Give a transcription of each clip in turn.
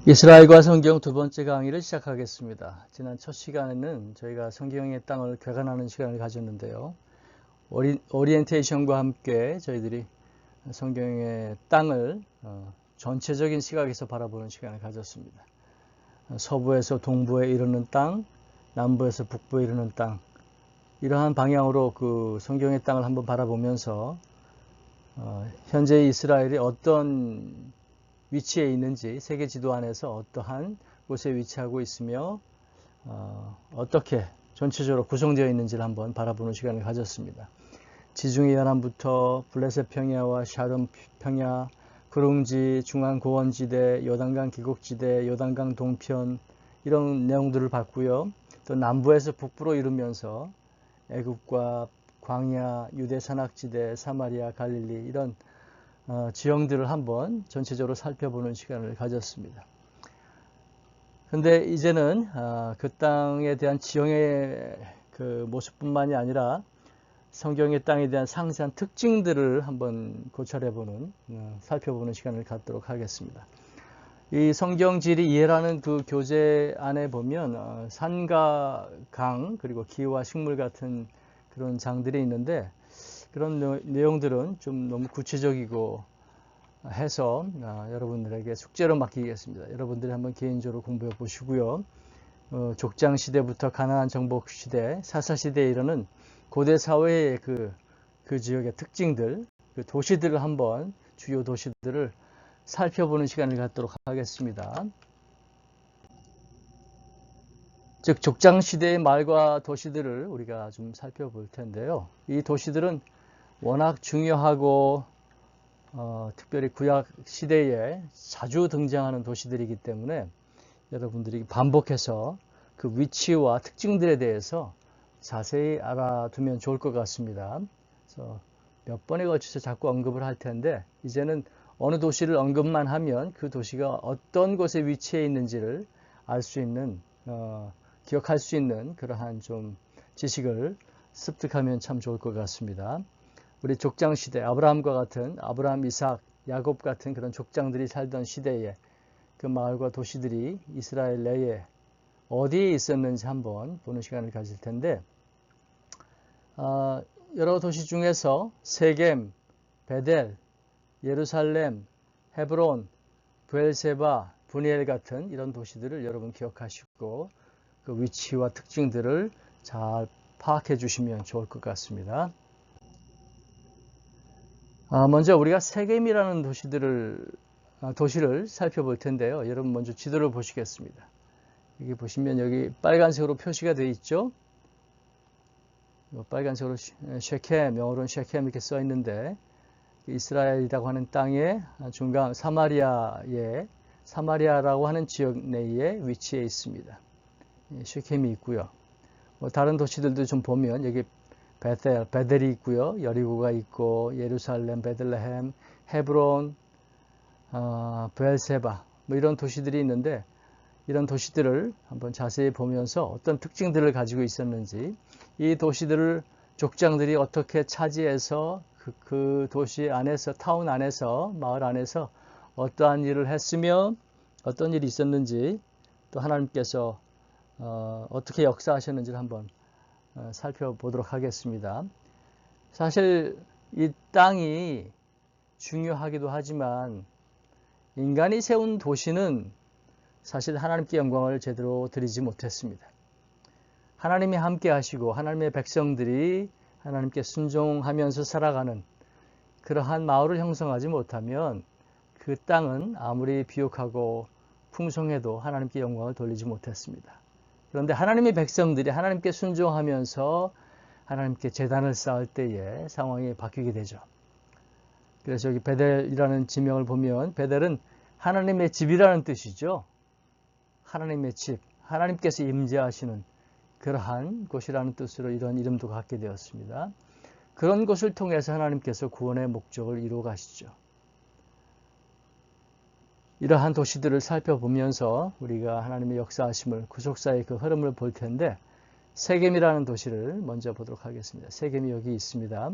이스라엘과 성경 두 번째 강의를 시작하겠습니다. 지난 첫 시간에는 저희가 성경의 땅을 개관하는 시간을 가졌는데요. 오리엔테이션과 함께 저희들이 성경의 땅을 전체적인 시각에서 바라보는 시간을 가졌습니다. 서부에서 동부에 이르는 땅, 남부에서 북부에 이르는 땅, 이러한 방향으로 그 성경의 땅을 한번 바라보면서 현재 이스라엘이 어떤 위치에 있는지, 세계 지도 안에서 어떠한 곳에 위치하고 있으며 어떻게 전체적으로 구성되어 있는지를 한번 바라보는 시간을 가졌습니다. 지중해 연안부터 블레셋 평야와 샤론 평야, 그릉지, 중앙 고원지대, 요단강 기곡지대, 요단강 동편 이런 내용들을 봤고요. 또 남부에서 북부로 이르면서 애굽과 광야, 유대 산악지대, 사마리아, 갈릴리 이런 지형들을 한번 전체적으로 살펴보는 시간을 가졌습니다. 근데 이제는 그 땅에 대한 지형의 그 모습뿐만이 아니라 성경의 땅에 대한 상세한 특징들을 한번 고찰해보는, 살펴보는 시간을 갖도록 하겠습니다. 이 성경지리 이해라는 그 교재 안에 보면 산과 강 그리고 기후와 식물 같은 그런 장들이 있는데 그런 내용들은 좀 너무 구체적이고 해서 여러분들에게 숙제로 맡기겠습니다. 여러분들이 한번 개인적으로 공부해 보시고요. 족장 시대부터 가나안 정복 시대, 사사 시대에 이르는 고대 사회의 그 지역의 특징들, 그 도시들을 한번 주요 도시들을 살펴보는 시간을 갖도록 하겠습니다. 즉 족장 시대의 말과 도시들을 우리가 좀 살펴볼 텐데요. 이 도시들은 워낙 중요하고 특별히 구약 시대에 자주 등장하는 도시들이기 때문에 여러분들이 반복해서 그 위치와 특징들에 대해서 자세히 알아두면 좋을 것 같습니다. 그래서 몇 번에 걸쳐서 자꾸 언급을 할 텐데 이제는 어느 도시를 언급만 하면 그 도시가 어떤 곳에 위치해 있는지를 알 수 있는, 기억할 수 있는 그러한 좀 지식을 습득하면 참 좋을 것 같습니다. 우리 족장 시대, 아브라함과 같은, 아브라함, 이삭, 야곱 같은 그런 족장들이 살던 시대에 그 마을과 도시들이 이스라엘 내에 어디에 있었는지 한번 보는 시간을 가질 텐데, 여러 도시 중에서 세겜, 베델, 예루살렘, 헤브론, 브엘세바, 브니엘 같은 이런 도시들을 여러분 기억하시고 그 위치와 특징들을 잘 파악해 주시면 좋을 것 같습니다. 먼저 우리가 세겜이라는 도시를 살펴볼 텐데요. 여러분 먼저 지도를 보시겠습니다. 여기 보시면 여기 빨간색으로 표시가 되어 있죠. 빨간색으로 쉐켐, 영어로는 쉐켐 이렇게 써 있는데 이스라엘이라고 하는 땅의 중간 사마리아라고 하는 지역 내에 위치해 있습니다. 쉐켐이 있고요. 다른 도시들도 좀 보면 여기 베델이 있고요. 여리고가 있고 예루살렘, 베들레헴, 헤브론, 브엘세바 이런 도시들이 있는데 이런 도시들을 한번 자세히 보면서 어떤 특징들을 가지고 있었는지 이 도시들을 족장들이 어떻게 차지해서 그 도시 안에서 타운 안에서 마을 안에서 어떠한 일을 했으며 어떤 일이 있었는지 또 하나님께서 어떻게 역사하셨는지를 한번 살펴보도록 하겠습니다. 사실 이 땅이 중요하기도 하지만 인간이 세운 도시는 사실 하나님께 영광을 제대로 드리지 못했습니다. 하나님이 함께 하시고 하나님의 백성들이 하나님께 순종하면서 살아가는 그러한 마을을 형성하지 못하면 그 땅은 아무리 비옥하고 풍성해도 하나님께 영광을 돌리지 못했습니다. 그런데 하나님의 백성들이 하나님께 순종하면서 하나님께 제단을 쌓을 때에 상황이 바뀌게 되죠. 그래서 여기 베델이라는 지명을 보면 베델은 하나님의 집이라는 뜻이죠. 하나님의 집, 하나님께서 임재하시는 그러한 곳이라는 뜻으로 이런 이름도 갖게 되었습니다. 그런 곳을 통해서 하나님께서 구원의 목적을 이루어 가시죠. 이러한 도시들을 살펴보면서 우리가 하나님의 역사하심을 구속사의 그 흐름을 볼 텐데 세겜이라는 도시를 먼저 보도록 하겠습니다. 세겜이 여기 있습니다.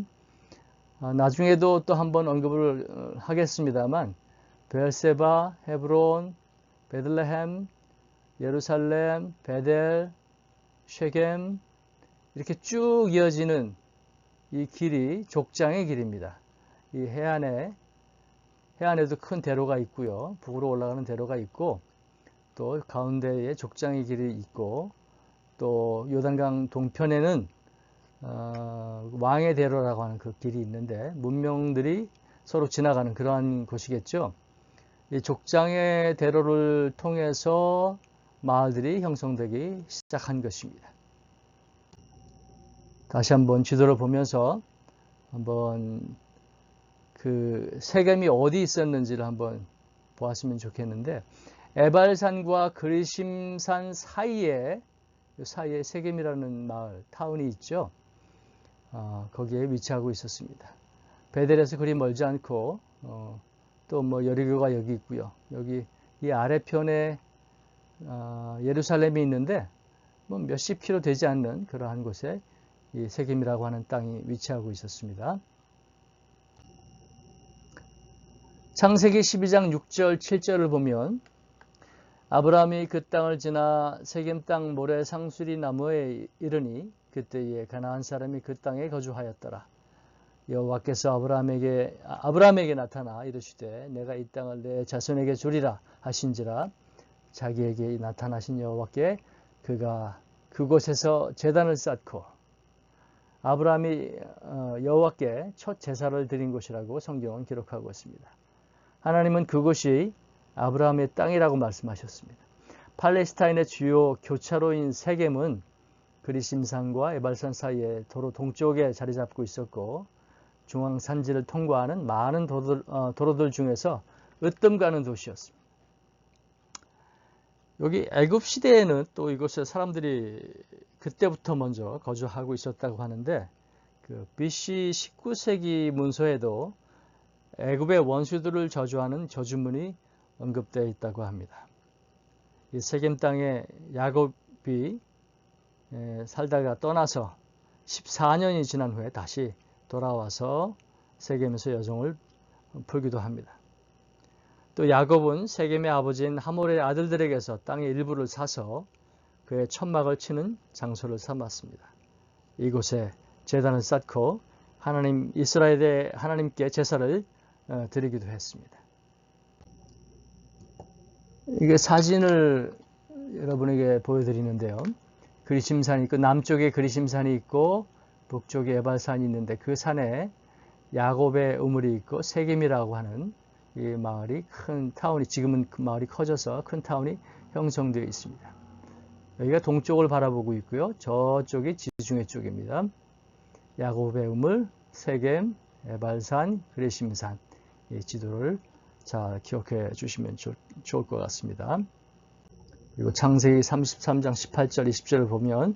나중에도 또 한번 언급을 하겠습니다만 베엘세바, 헤브론, 베들레헴, 예루살렘, 베델, 쉐겜 이렇게 쭉 이어지는 이 길이 족장의 길입니다. 이 해안에도 큰 대로가 있고요. 북으로 올라가는 대로가 있고 또 가운데에 족장의 길이 있고 또 요단강 동편에는 왕의 대로라고 하는 그 길이 있는데 문명들이 서로 지나가는 그러한 곳이겠죠. 이 족장의 대로를 통해서 마을들이 형성되기 시작한 것입니다. 다시 한번 지도를 보면서 한번 그 세겜이 어디 있었는지를 한번 보았으면 좋겠는데 에발산과 그리심산 사이에 세겜이라는 마을, 타운이 있죠. 거기에 위치하고 있었습니다. 베델에서 그리 멀지 않고 또 뭐 여리고가 여기 있고요. 여기 이 아래편에 예루살렘이 있는데 뭐 몇십 킬로 되지 않는 그러한 곳에 이 세겜이라고 하는 땅이 위치하고 있었습니다. 창세기 12장 6절 7절을 보면 아브라함이 그 땅을 지나 세겜 땅 모래 상수리 나무에 이르니 그때에 가나안 사람이 그 땅에 거주하였더라. 여호와께서 아브라함에게 나타나 이르시되 내가 이 땅을 내 자손에게 주리라 하신지라. 자기에게 나타나신 여호와께 그가 그곳에서 제단을 쌓고 아브라함이 여호와께 첫 제사를 드린 곳이라고 성경은 기록하고 있습니다. 하나님은 그곳이 아브라함의 땅이라고 말씀하셨습니다. 팔레스타인의 주요 교차로인 세겜은 그리심산과 에발산 사이에 도로 동쪽에 자리 잡고 있었고 중앙 산지를 통과하는 많은 도로들 중에서 으뜸 가는 도시였습니다. 여기 애굽 시대에는 또 이곳에 사람들이 그때부터 먼저 거주하고 있었다고 하는데 그 BC 19세기 문서에도 애굽의 원수들을 저주하는 저주문이 언급되어 있다고 합니다. 이 세겜 땅에 야곱이 살다가 떠나서 14년이 지난 후에 다시 돌아와서 세겜에서 여종을 풀기도 합니다. 또 야곱은 세겜의 아버지인 하몰의 아들들에게서 땅의 일부를 사서 그의 천막을 치는 장소를 삼았습니다. 이곳에 제단을 쌓고 이스라엘의 하나님께 제사를 드리기도 했습니다. 이게 사진을 여러분에게 보여드리는데요. 그리심산이 있고 남쪽에 그리심산이 있고 북쪽에 에발산이 있는데 그 산에 야곱의 우물이 있고 세겜이라고 하는 이 마을이 큰 타운이 지금은 그 마을이 커져서 큰 타운이 형성되어 있습니다. 여기가 동쪽을 바라보고 있고요. 저쪽이 지중해 쪽입니다. 야곱의 우물, 세겜, 에발산, 그리심산 이 지도를 잘 기억해 주시면 좋을 것 같습니다. 그리고 창세기 33장 18절 20절을 보면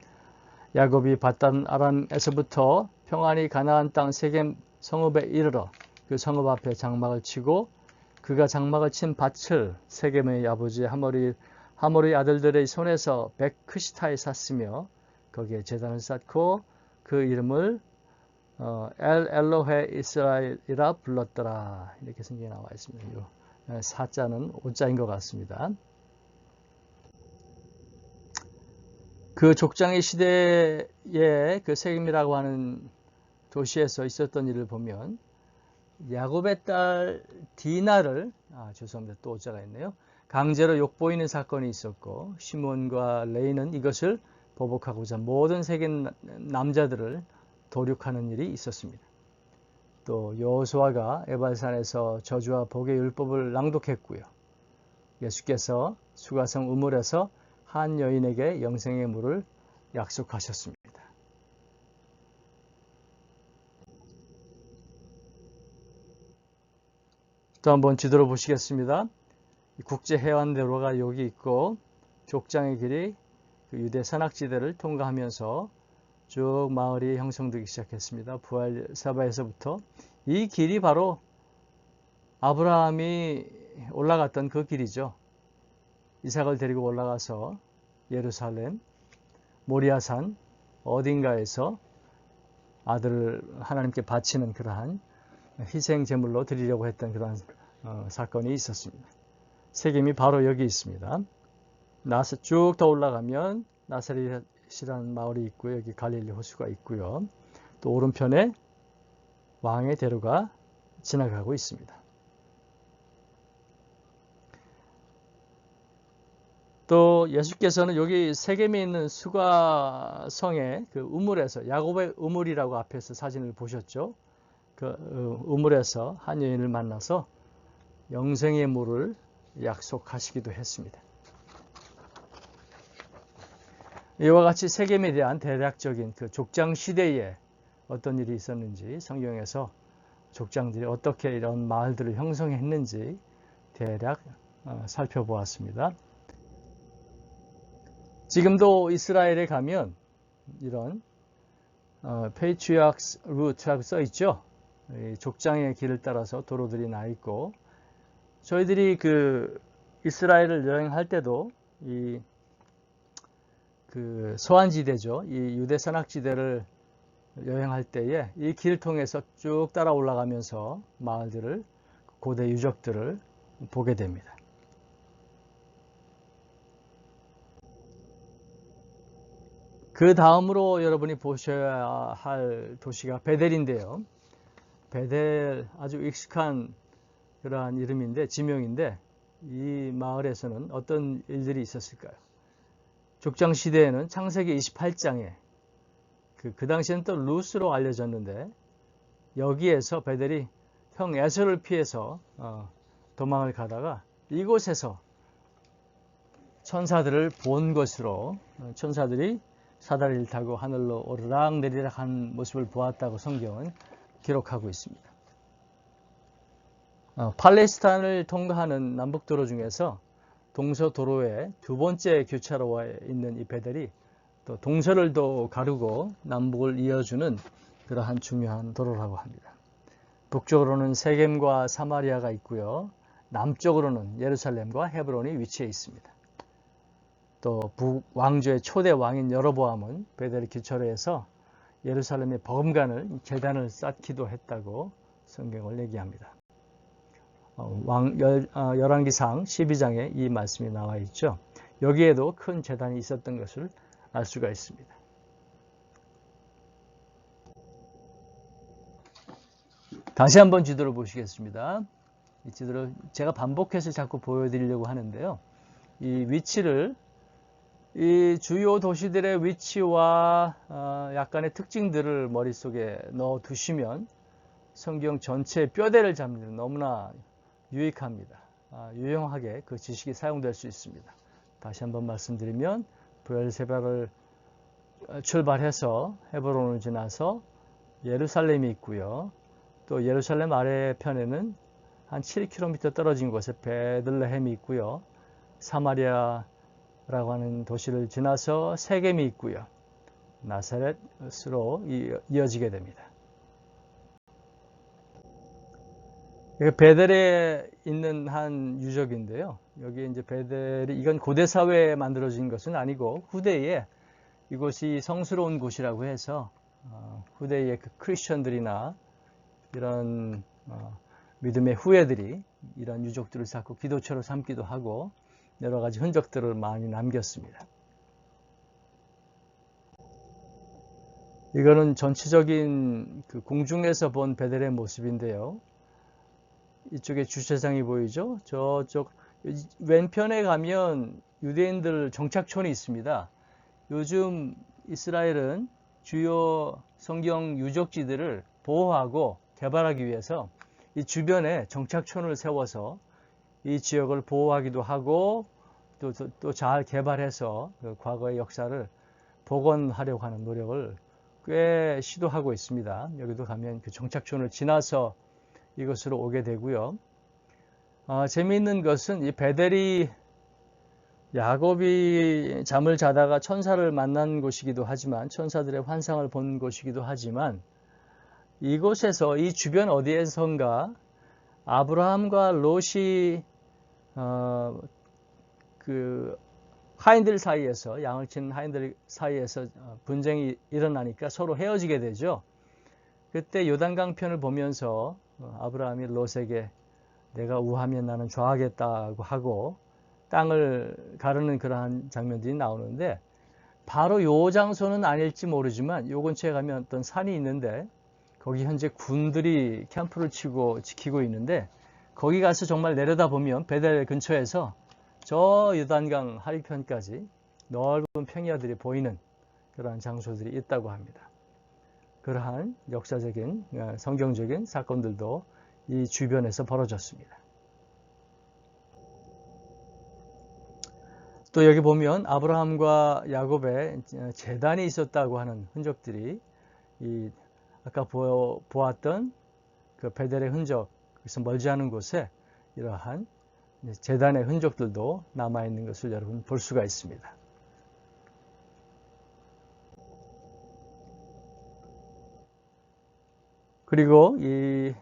야곱이 밧단 아람에서부터 평안히 가나안 땅 세겜 성읍에 이르러 그 성읍 앞에 장막을 치고 그가 장막을 친 밭을 세겜의 아버지 하몰의 아들들의 손에서 백크시타에 샀으며 거기에 제단을 쌓고 그 이름을 엘로헤 이스라엘이라 불렀더라. 이렇게 성경에 나와 있습니다. 사자는 오자인 것 같습니다. 그 족장의 시대에 그 세겜이라고 하는 도시에서 있었던 일을 보면 야곱의 딸 디나를 죄송합니다. 또 오자가 있네요. 강제로 욕보이는 사건이 있었고 시몬과 레이는 이것을 보복하고자 모든 세겜 남자들을 도륙하는 일이 있었습니다. 또 여호수아가 에발산에서 저주와 복의 율법을 낭독했고요. 예수께서 수가성 우물에서 한 여인에게 영생의 물을 약속하셨습니다. 또 한번 지도를 보시겠습니다. 국제 해안대로가 여기 있고 족장의 길이 유대 산악지대를 통과하면서 쭉 마을이 형성되기 시작했습니다. 부엘사바에서부터 이 길이 바로 아브라함이 올라갔던 그 길이죠. 이삭을 데리고 올라가서 예루살렘, 모리아산 어딘가에서 아들을 하나님께 바치는 그러한 희생 제물로 드리려고 했던 그러한 사건이 있었습니다. 세겜이 바로 여기 있습니다. 쭉 더 올라가면 나사렛이라는 마을이 있고요. 여기 갈릴리 호수가 있고요. 또 오른편에 왕의 대로가 지나가고 있습니다. 또 예수께서는 여기 세겜에 있는 수가성의 그 우물에서, 야곱의 우물이라고 앞에서 사진을 보셨죠? 그 우물에서 한 여인을 만나서 영생의 물을 약속하시기도 했습니다. 이와 같이 세겜에 대한 대략적인 그 족장 시대에 어떤 일이 있었는지, 성경에서 족장들이 어떻게 이런 마을들을 형성했는지 대략 살펴보았습니다. 지금도 이스라엘에 가면 이런 Patriarchs Route라고 써 있죠. 족장의 길을 따라서 도로들이 나 있고, 저희들이 그 이스라엘을 여행할 때도 그 소환지대죠. 이 유대 산악지대를 여행할 때에 이 길을 통해서 쭉 따라 올라가면서 마을들을, 고대 유적들을 보게 됩니다. 그 다음으로 여러분이 보셔야 할 도시가 베델인데요. 베델, 아주 익숙한 그러한 이름인데, 지명인데, 이 마을에서는 어떤 일들이 있었을까요? 족장 시대에는 창세기 28장에 그 당시에는 또 루스로 알려졌는데, 여기에서 베델이 형 에서를 피해서 도망을 가다가 이곳에서 천사들을 본 것으로, 천사들이 사다리를 타고 하늘로 오르락 내리락 한 모습을 보았다고 성경은 기록하고 있습니다. 팔레스타인을 통과하는 남북도로 중에서 동서도로의 두 번째 교차로에 있는 이 베델이 또 동서를 또 가르고 남북을 이어주는 그러한 중요한 도로라고 합니다. 북쪽으로는 세겜과 사마리아가 있고요. 남쪽으로는 예루살렘과 헤브론이 위치해 있습니다. 또 북왕조의 초대 왕인 여로보암은 베델 교차로에서 예루살렘의 버금간을, 제단을 쌓기도 했다고 성경을 얘기합니다. 열왕기상 12장에 이 말씀이 나와 있죠. 여기에도 큰 제단이 있었던 것을 알 수가 있습니다. 다시 한번 지도를 보시겠습니다. 이 지도를 제가 반복해서 자꾸 보여드리려고 하는데요. 이 위치를, 이 주요 도시들의 위치와 약간의 특징들을 머릿속에 넣어 두시면 성경 전체의 뼈대를 잡는 데 너무나 유익합니다. 유용하게 그 지식이 사용될 수 있습니다. 다시 한번 말씀드리면 브엘세바를 출발해서 헤브론을 지나서 예루살렘이 있고요. 또 예루살렘 아래편에는 한 7km 떨어진 곳에 베들레헴이 있고요. 사마리아라고 하는 도시를 지나서 세겜이 있고요. 나사렛으로 이어지게 됩니다. 베델에 있는 한 유적인데요. 여기 이제 베델이, 이건 고대 사회에 만들어진 것은 아니고 후대에 이곳이 성스러운 곳이라고 해서 후대의 그 크리스천들이나 이런 믿음의 후예들이 이런 유적들을 쌓고 기도처로 삼기도 하고 여러 가지 흔적들을 많이 남겼습니다. 이거는 전체적인 그 궁중에서 본 베델의 모습인데요. 이쪽에 주차장이 보이죠? 저쪽 왼편에 가면 유대인들 정착촌이 있습니다. 요즘 이스라엘은 주요 성경 유적지들을 보호하고 개발하기 위해서 이 주변에 정착촌을 세워서 이 지역을 보호하기도 하고 또 잘 개발해서 그 과거의 역사를 복원하려고 하는 노력을 꽤 시도하고 있습니다. 여기도 가면 그 정착촌을 지나서 이것으로 오게 되고요. 재미있는 것은 이 베델이 야곱이 잠을 자다가 천사를 만난 곳이기도 하지만, 천사들의 환상을 본 곳이기도 하지만, 이곳에서, 이 주변 어디에선가 아브라함과 롯이 그 하인들 사이에서, 양을 치는 하인들 사이에서 분쟁이 일어나니까 서로 헤어지게 되죠. 그때 요단강 편을 보면서 아브라함이 롯에게 내가 우하면 나는 좌하겠다고 하고 땅을 가르는 그러한 장면들이 나오는데, 바로 요 장소는 아닐지 모르지만 요 근처에 가면 어떤 산이 있는데 거기 현재 군들이 캠프를 치고 지키고 있는데, 거기 가서 정말 내려다보면 베델 근처에서 저 요단강 하류편까지 넓은 평야들이 보이는 그러한 장소들이 있다고 합니다. 그러한 역사적인 성경적인 사건들도 이 주변에서 벌어졌습니다. 또 여기 보면 아브라함과 야곱의 제단이 있었다고 하는 흔적들이 아까 보았던 그 베델의 흔적, 그래서 멀지 않은 곳에 이러한 제단의 흔적들도 남아있는 것을 여러분 볼 수가 있습니다. 그리고 이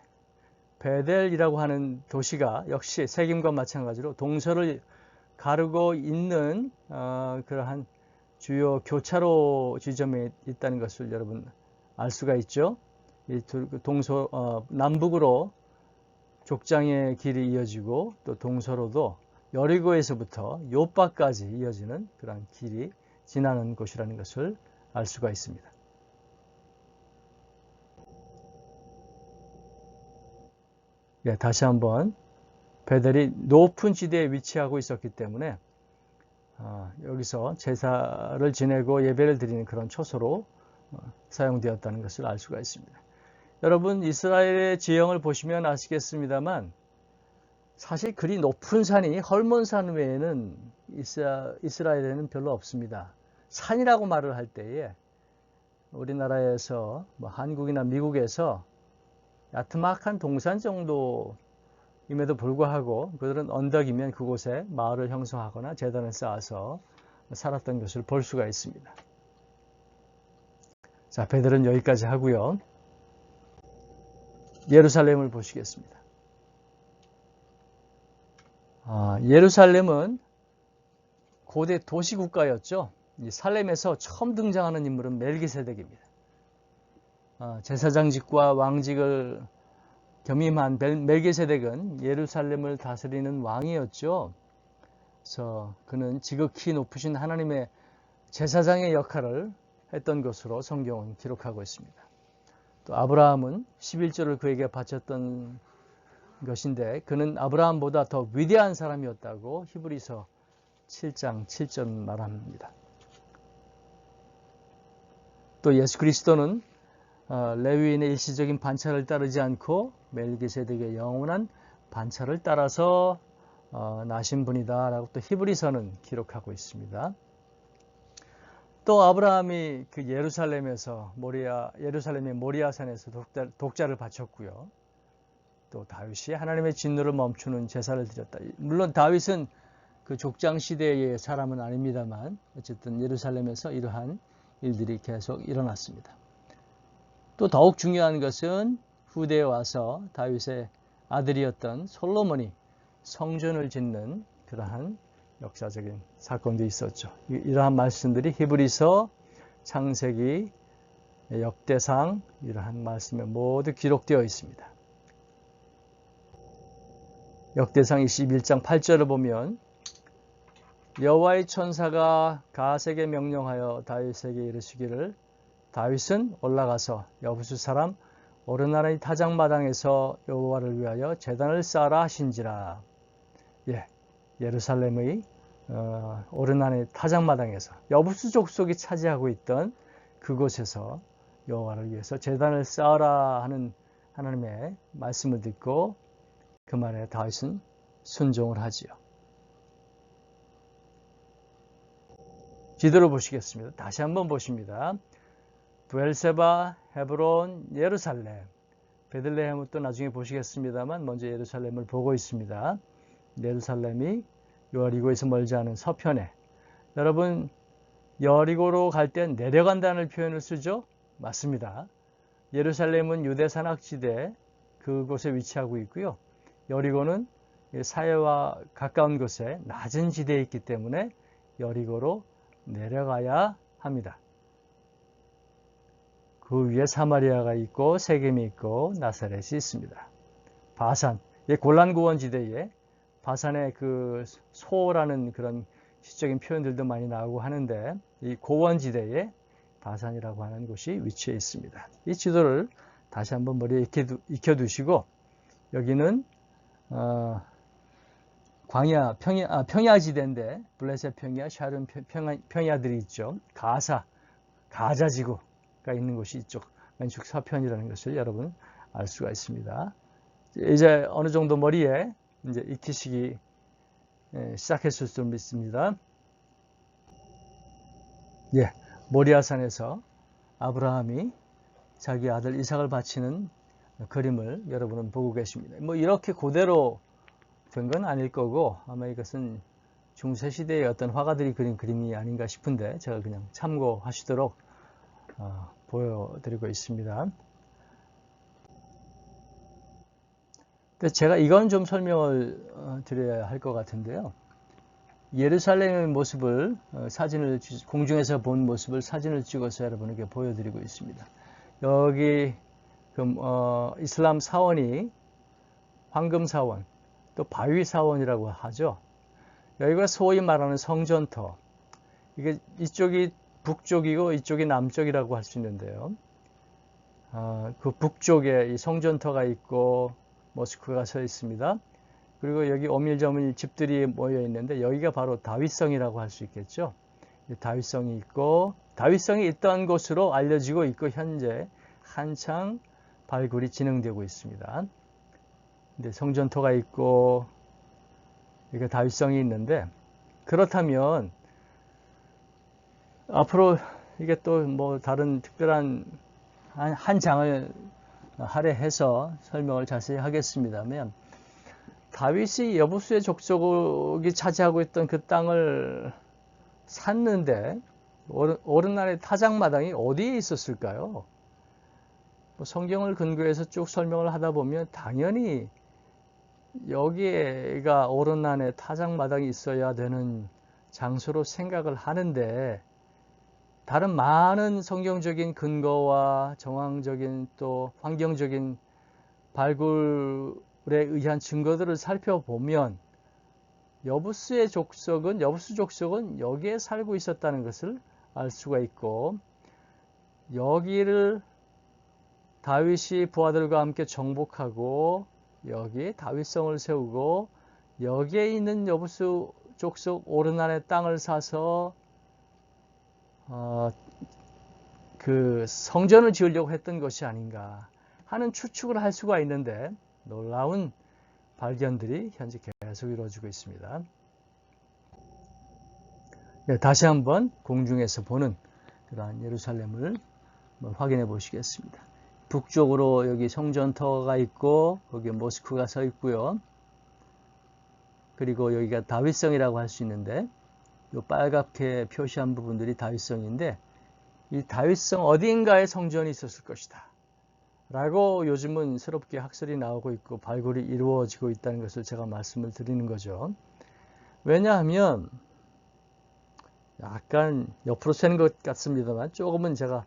베델이라고 하는 도시가 역시 세겜과 마찬가지로 동서를 가르고 있는 그러한 주요 교차로 지점에 있다는 것을 여러분 알 수가 있죠. 이 남북으로 족장의 길이 이어지고 또 동서로도 여리고에서부터 요바까지 이어지는 그런 길이 지나는 곳이라는 것을 알 수가 있습니다. 네, 다시 한번 베델이 높은 지대에 위치하고 있었기 때문에 여기서 제사를 지내고 예배를 드리는 그런 초소로 사용되었다는 것을 알 수가 있습니다. 여러분 이스라엘의 지형을 보시면 아시겠습니다만 사실 그리 높은 산이 헐몬산 외에는 이스라엘에는 별로 없습니다. 산이라고 말을 할 때에 우리나라에서 한국이나 미국에서 야트막한 동산 정도임에도 불구하고 그들은 언덕이면 그곳에 마을을 형성하거나 제단을 쌓아서 살았던 것을 볼 수가 있습니다. 자, 베델은 여기까지 하고요. 예루살렘을 보시겠습니다. 예루살렘은 고대 도시국가였죠. 이 살렘에서 처음 등장하는 인물은 멜기세덱입니다. 제사장직과 왕직을 겸임한 멜기세덱은 예루살렘을 다스리는 왕이었죠. 그래서 그는 지극히 높으신 하나님의 제사장의 역할을 했던 것으로 성경은 기록하고 있습니다. 또 아브라함은 11조를 그에게 바쳤던 것인데 그는 아브라함보다 더 위대한 사람이었다고 히브리서 7장 7절 말합니다. 또 예수 그리스도는 레위인의 일시적인 반차를 따르지 않고 멜기세덱의 영원한 반차를 따라서 나신 분이다 라고 또 히브리서는 기록하고 있습니다. 또 아브라함이 그 예루살렘의 모리아산에서 독자를 바쳤고요. 또 다윗이 하나님의 진노를 멈추는 제사를 드렸다. 물론 다윗은 그 족장 시대의 사람은 아닙니다만 어쨌든 예루살렘에서 이러한 일들이 계속 일어났습니다. 또 더욱 중요한 것은 후대에 와서 다윗의 아들이었던 솔로몬이 성전을 짓는 그러한 역사적인 사건도 있었죠. 이러한 말씀들이 히브리서, 창세기, 역대상 이러한 말씀에 모두 기록되어 있습니다. 역대상 21장 8절을 보면 여호와의 천사가 갓에게 명령하여 다윗에게 이르시기를 다윗은 올라가서 여부수 사람 오르나라의 타작마당에서 여호와를 위하여 제단을 쌓아라 하신지라. 예루살렘의 오르나라의 타작마당에서 여부수 족속이 차지하고 있던 그곳에서 여호와를 위해서 제단을 쌓아라 하는 하나님의 말씀을 듣고 그 말에 다윗은 순종을 하지요. 지도를 보시겠습니다. 다시 한번 보십니다. 브엘세바, 헤브론, 예루살렘, 베들레헴은 또 나중에 보시겠습니다만 먼저 예루살렘을 보고 있습니다. 예루살렘이 여리고에서 멀지 않은 서편에, 여러분 여리고로 갈 땐 내려간다는 표현을 쓰죠? 맞습니다. 예루살렘은 유대 산악지대 그곳에 위치하고 있고요. 여리고는 사해와 가까운 곳에 낮은 지대에 있기 때문에 여리고로 내려가야 합니다. 그 위에 사마리아가 있고 세겜이 있고 나사렛이 있습니다. 바산, 골란고원지대에 바산의 그 소라는 그런 시적인 표현들도 많이 나오고 하는데, 이 고원지대에 바산이라고 하는 곳이 위치해 있습니다. 이 지도를 다시 한번 머리에 익혀두시고, 여기는 광야, 평야지대인데, 블레셋 평야, 샤론 평야들이 있죠. 가자지구가 있는 곳이 이쪽 왼쪽 서편이라는 것을 여러분 알 수가 있습니다. 이제 어느 정도 머리에 이제 익히시기 시작했을 줄 믿습니다. 예, 모리아산에서 아브라함이 자기 아들 이삭을 바치는 그림을 여러분은 보고 계십니다. 뭐 이렇게 그대로 된 건 아닐 거고, 아마 이것은 중세시대의 어떤 화가들이 그린 그림이 아닌가 싶은데, 제가 그냥 참고하시도록 보여드리고 있습니다. 근데 제가 이건 좀 설명을 드려야 할 것 같은데요. 예루살렘의 모습을 공중에서 본 모습을 사진을 찍어서 여러분에게 보여드리고 있습니다. 여기 이슬람 사원이 황금 사원, 또 바위 사원이라고 하죠. 여기가 소위 말하는 성전터. 이게 이쪽이 북쪽이고 이쪽이 남쪽이라고 할 수 있는데요. 그 북쪽에 이 성전터가 있고 모스크가 서 있습니다. 그리고 여기 오밀조밀 집들이 모여 있는데, 여기가 바로 다윗성이라고 할 수 있겠죠. 다윗성이 있고, 다윗성이 있던 곳으로 알려지고 있고, 현재 한창 발굴이 진행되고 있습니다. 근데 성전터가 있고, 여기가 다윗성이 있는데, 그렇다면 앞으로 이게 또 뭐 다른 특별한 한 장을 할애해서 설명을 자세히 하겠습니다만, 다윗이 여부수의 족속이 차지하고 있던 그 땅을 샀는데 오른날의 타작마당이 어디에 있었을까요? 성경을 근거해서 쭉 설명을 하다 보면 당연히 여기가 오른날의 타작마당이 있어야 되는 장소로 생각을 하는데, 다른 많은 성경적인 근거와 정황적인 또 환경적인 발굴에 의한 증거들을 살펴보면 여부수 족속은 여기에 살고 있었다는 것을 알 수가 있고, 여기를 다윗이 부하들과 함께 정복하고 여기에 다윗성을 세우고 여기에 있는 여부수 족속 오르난의 땅을 사서 그 성전을 지으려고 했던 것이 아닌가 하는 추측을 할 수가 있는데, 놀라운 발견들이 현재 계속 이루어지고 있습니다. 네, 다시 한번 공중에서 보는 그러한 예루살렘을 확인해 보시겠습니다. 북쪽으로 여기 성전터가 있고, 거기에 모스크가 서 있고요. 그리고 여기가 다윗성이라고 할 수 있는데, 이 빨갛게 표시한 부분들이 다윗성인데, 이 다윗성 어딘가에 성전이 있었을 것이다 라고 요즘은 새롭게 학설이 나오고 있고 발굴이 이루어지고 있다는 것을 제가 말씀을 드리는 거죠. 왜냐하면 약간 옆으로 새는 것 같습니다만 조금은 제가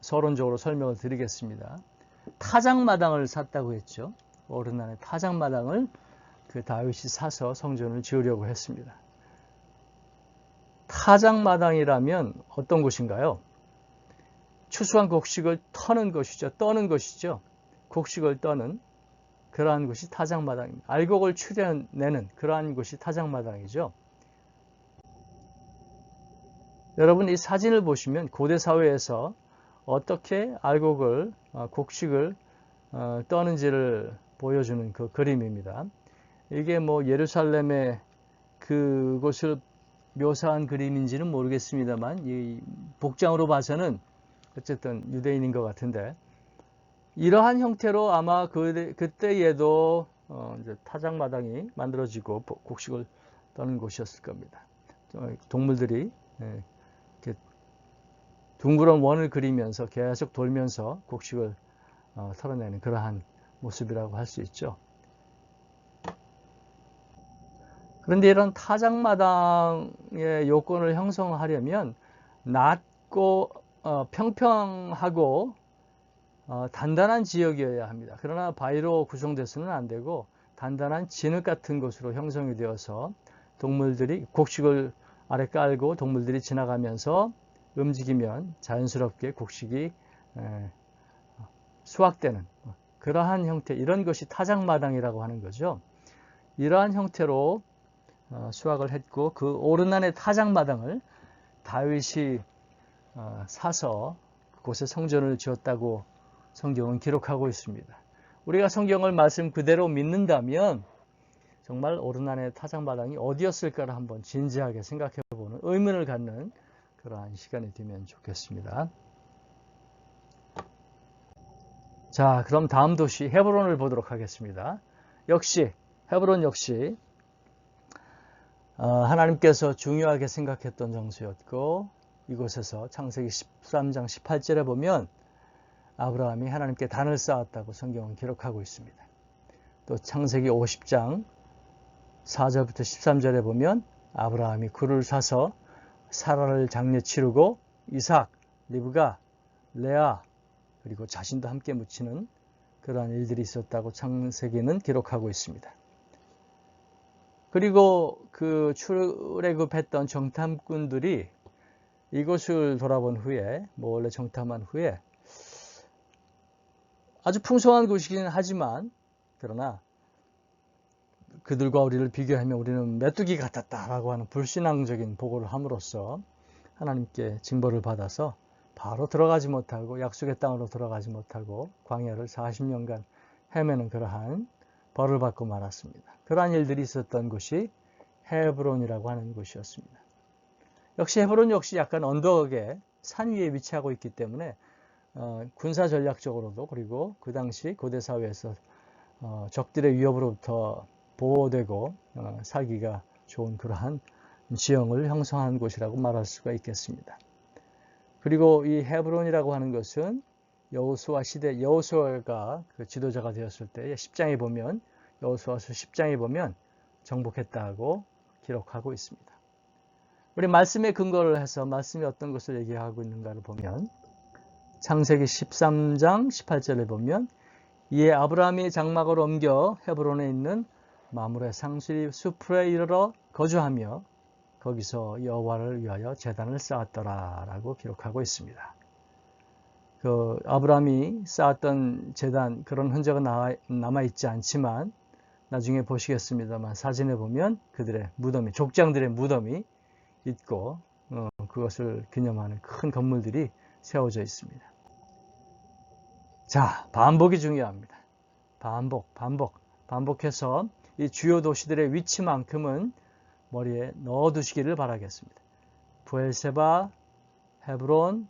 서론적으로 설명을 드리겠습니다. 타작마당을 샀다고 했죠. 오르난의 타작마당을 그 다윗이 사서 성전을 지으려고 했습니다. 타작마당이라면 어떤 곳인가요? 추수한 곡식을 떠는 것이죠. 곡식을 떠는 그러한 곳이 타작마당입니다. 알곡을 추려내는 그러한 곳이 타작마당이죠. 여러분 이 사진을 보시면 고대 사회에서 어떻게 알곡을, 곡식을 떠는지를 보여주는 그 그림입니다. 이게 뭐 예루살렘의 그곳을 묘사한 그림인지는 모르겠습니다만, 이 복장으로 봐서는 어쨌든 유대인인 것 같은데, 이러한 형태로 아마 그때에도 이제 타작마당이 만들어지고 곡식을 떠는 곳이었을 겁니다. 동물들이 이렇게 둥그런 원을 그리면서 계속 돌면서 곡식을 털어내는 그러한 모습이라고 할 수 있죠. 그런데 이런 타작마당의 요건을 형성하려면 낮고 평평하고 단단한 지역이어야 합니다. 그러나 바위로 구성돼서는 안 되고 단단한 진흙 같은 곳으로 형성이 되어서 동물들이 곡식을 아래 깔고 동물들이 지나가면서 움직이면 자연스럽게 곡식이 수확되는 그러한 형태, 이런 것이 타작마당이라고 하는 거죠. 이러한 형태로 수확을 했고 그 오르난의 타작마당을 다윗이 사서 그곳에 성전을 지었다고 성경은 기록하고 있습니다. 우리가 성경을 말씀 그대로 믿는다면 정말 오르난의 타작마당이 어디였을까를 한번 진지하게 생각해보는 의문을 갖는 그러한 시간이 되면 좋겠습니다. 자, 그럼 다음 도시 헤브론을 보도록 하겠습니다. 역시 헤브론 역시 하나님께서 중요하게 생각했던 장소였고 이곳에서 창세기 13장 18절에 보면 아브라함이 하나님께 단을 쌓았다고 성경은 기록하고 있습니다. 또 창세기 50장 4절부터 13절에 보면 아브라함이 굴을 사서 사라를 장례 치르고 이삭, 리브가, 레아 그리고 자신도 함께 묻히는 그러한 일들이 있었다고 창세기는 기록하고 있습니다. 그리고 그 출애굽했던 정탐꾼들이 이곳을 돌아본 후에 원래 정탐한 후에 아주 풍성한 곳이긴 하지만 그러나 그들과 우리를 비교하면 우리는 메뚜기 같았다라고 하는 불신앙적인 보고를 함으로써 하나님께 징벌을 받아서 바로 들어가지 못하고 약속의 땅으로 들어가지 못하고 광야를 40년간 헤매는 그러한 벌을 받고 말았습니다. 그러한 일들이 있었던 곳이 헤브론이라고 하는 곳이었습니다. 역시 헤브론 역시 약간 언덕에 산 위에 위치하고 있기 때문에 군사 전략적으로도 그리고 그 당시 고대 사회에서 적들의 위협으로부터 보호되고 살기가 좋은 그러한 지형을 형성한 곳이라고 말할 수가 있겠습니다. 그리고 이 헤브론이라고 하는 것은 여호수아 시대 여호수아가 그 지도자가 되었을 때 10장에 보면 여호수아서 10장에 보면 정복했다고 기록하고 있습니다. 우리 말씀에 근거를 해서 말씀이 어떤 것을 얘기하고 있는가를 보면 창세기 13장 18절에 보면 이에 아브라함이 장막을 옮겨 헤브론에 있는 마므레 상수리 숲에 이르러 거주하며 거기서 여호와를 위하여 제단을 쌓았더라라고 기록하고 있습니다. 그 아브라함이 쌓았던 제단 그런 흔적은 남아있지 않지만 나중에 보시겠습니다만 사진에 보면 그들의 무덤이 족장들의 무덤이 있고 그것을 기념하는 큰 건물들이 세워져 있습니다. 자, 반복이 중요합니다. 반복해서 이 주요 도시들의 위치만큼은 머리에 넣어두시기를 바라겠습니다. 브엘세바, 헤브론,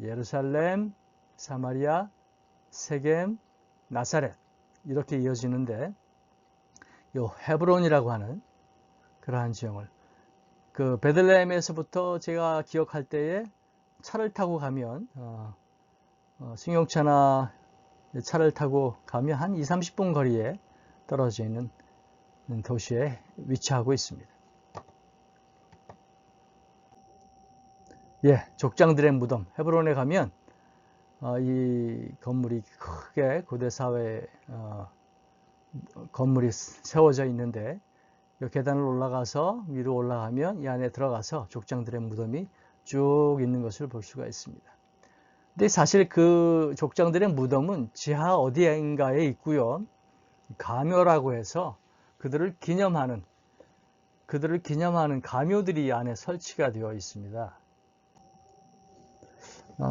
예루살렘, 사마리아, 세겜, 나사렛 이렇게 이어지는데 이 헤브론이라고 하는 그러한 지형을 그 베들레헴에서부터 제가 기억할 때에 차를 타고 가면 승용차나 차를 타고 가면 한 20-30분 거리에 떨어져 있는 도시에 위치하고 있습니다. 예, 족장들의 무덤 헤브론에 가면 이 건물이 크게 고대 사회 건물이 세워져 있는데 이 계단을 올라가서 위로 올라가면 이 안에 들어가서 족장들의 무덤이 쭉 있는 것을 볼 수가 있습니다. 근데 사실 그 족장들의 무덤은 지하 어디인가에 있고요. 가묘라고 해서 그들을 기념하는 가묘들이 안에 설치가 되어 있습니다.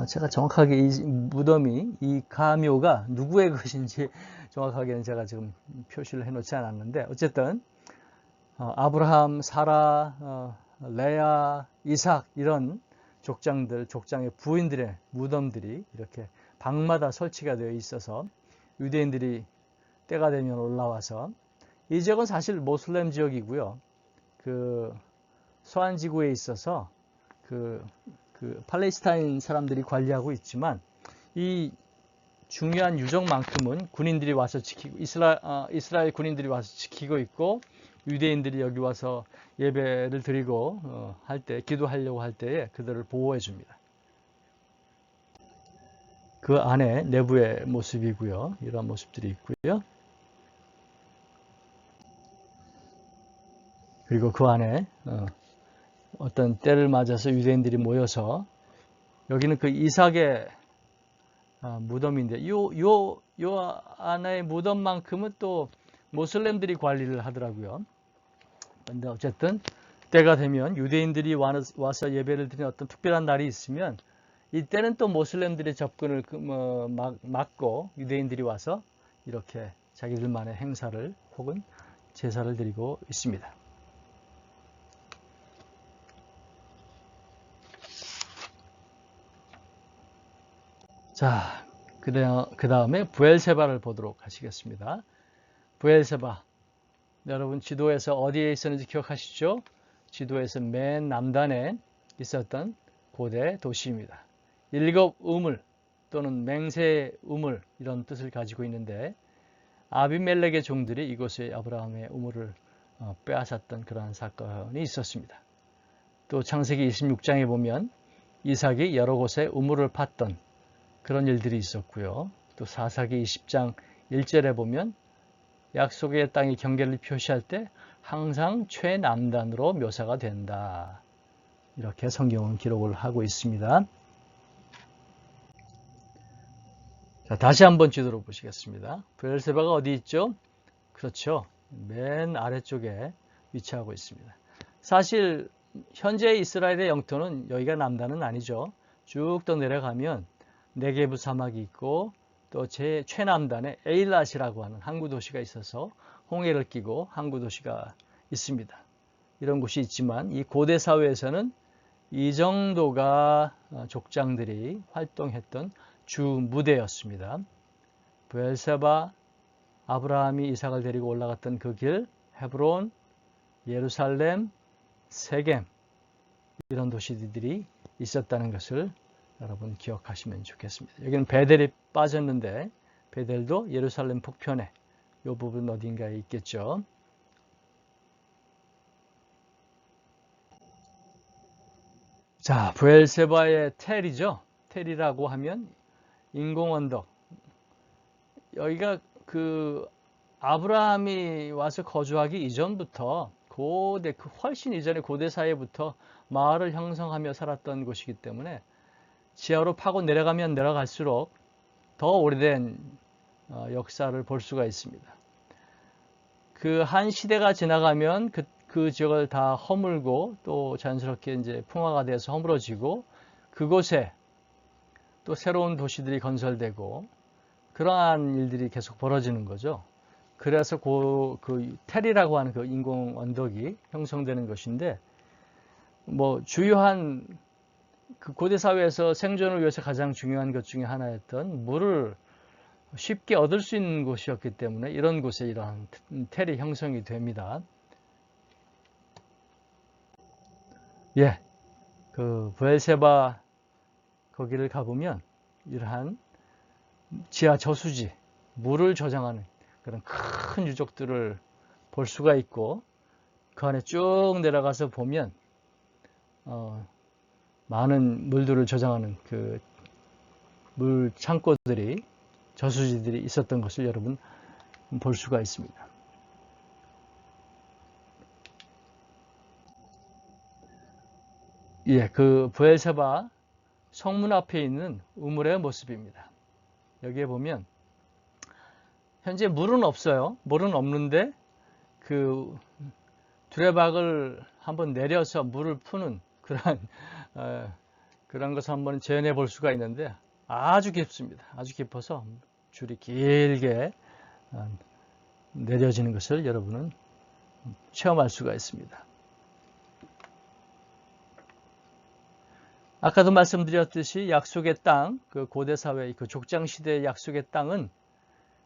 제가 정확하게 이 무덤이 이 가묘가 누구의 것인지 정확하게는 제가 지금 표시를 해놓지 않았는데 어쨌든 아브라함, 사라, 레아, 이삭 이런 족장의 부인들의 무덤들이 이렇게 방마다 설치가 되어 있어서 유대인들이 때가 되면 올라와서 이 지역은 사실 모슬렘 지역이고요. 그 서한 지구에 있어서 그 팔레스타인 사람들이 관리하고 있지만 이 중요한 유적만큼은 군인들이 와서 지키고 이스라엘 군인들이 와서 지키고 있고 유대인들이 여기 와서 예배를 드리고 할 때 기도하려고 할 때에 그들을 보호해 줍니다. 그 안에 내부의 모습이고요. 이런 모습들이 있고요. 그리고 그 안에 어떤 때를 맞아서 유대인들이 모여서 여기는 그 이삭의 무덤인데 요 안에 무덤만큼은 또 모슬렘들이 관리를 하더라고요. 근데 어쨌든 때가 되면 유대인들이 와서 예배를 드리는 어떤 특별한 날이 있으면 이때는 또 모슬렘들의 접근을 막고 유대인들이 와서 이렇게 자기들만의 행사를 혹은 제사를 드리고 있습니다. 자, 그 다음에 부엘세바를 보도록 하시겠습니다. 부엘세바, 여러분 지도에서 어디에 있었는지 기억하시죠? 지도에서 맨 남단에 있었던 고대 도시입니다. 일곱 우물 또는 맹세 우물 이런 뜻을 가지고 있는데 아비멜렉의 종들이 이곳에 아브라함의 우물을 빼앗았던 그러한 사건이 있었습니다. 또 창세기 26장에 보면 이삭이 여러 곳에 우물을 팠던 그런 일들이 있었고요. 또 사사기 20장 1절에 보면 약속의 땅의 경계를 표시할 때 항상 최남단으로 묘사가 된다. 이렇게 성경은 기록을 하고 있습니다. 자, 다시 한번 지도로 보시겠습니다. 부엘세바가 어디 있죠? 그렇죠. 맨 아래쪽에 위치하고 있습니다. 사실 현재 이스라엘의 영토는 여기가 남단은 아니죠. 쭉 더 내려가면 네게브 사막이 있고 또 제 최남단에 에일랏이라고 하는 항구 도시가 있어서 홍해를 끼고 항구 도시가 있습니다. 이런 곳이 있지만 이 고대 사회에서는 이 정도가 족장들이 활동했던 주 무대였습니다. 부엘세바, 아브라함이 이삭을 데리고 올라갔던 그 길, 헤브론, 예루살렘, 세겜 이런 도시들이 있었다는 것을 여러분 기억하시면 좋겠습니다. 여기는 베델이 빠졌는데 베델도 예루살렘 북편에 이 부분 어딘가에 있겠죠. 자, 부엘세바의 텔이죠. 텔이라고 하면 인공언덕. 여기가 그 아브라함이 와서 거주하기 이전부터 훨씬 이전의 고대 사회부터 마을을 형성하며 살았던 곳이기 때문에 지하로 파고 내려가면 내려갈수록 더 오래된 역사를 볼 수가 있습니다. 그 한 시대가 지나가면 그 지역을 다 허물고 또 자연스럽게 이제 풍화가 돼서 허물어지고 그곳에 또 새로운 도시들이 건설되고 그러한 일들이 계속 벌어지는 거죠. 그래서 그 텔이라고 하는 그 인공 언덕이 형성되는 것인데 뭐 주요한 그 고대 사회에서 생존을 위해서 가장 중요한 것 중에 하나였던 물을 쉽게 얻을 수 있는 곳이었기 때문에 이런 곳에 이러한 텔이 형성이 됩니다. 예, 그 부엘세바 거기를 가보면 이러한 지하 저수지, 물을 저장하는 그런 큰 유적들을 볼 수가 있고 그 안에 쭉 내려가서 보면 많은 물들을 저장하는 그 물 창고들이 저수지들이 있었던 것을 여러분 볼 수가 있습니다. 예, 그 부엘세바 성문 앞에 있는 우물의 모습입니다. 여기에 보면 현재 물은 없어요. 물은 없는데 그 두레박을 한번 내려서 물을 푸는 그런 것을 한번 재현해 볼 수가 있는데 아주 깊습니다. 아주 깊어서 줄이 길게 내려지는 것을 여러분은 체험할 수가 있습니다. 아까도 말씀드렸듯이 약속의 땅, 그 고대사회, 그 족장시대의 약속의 땅은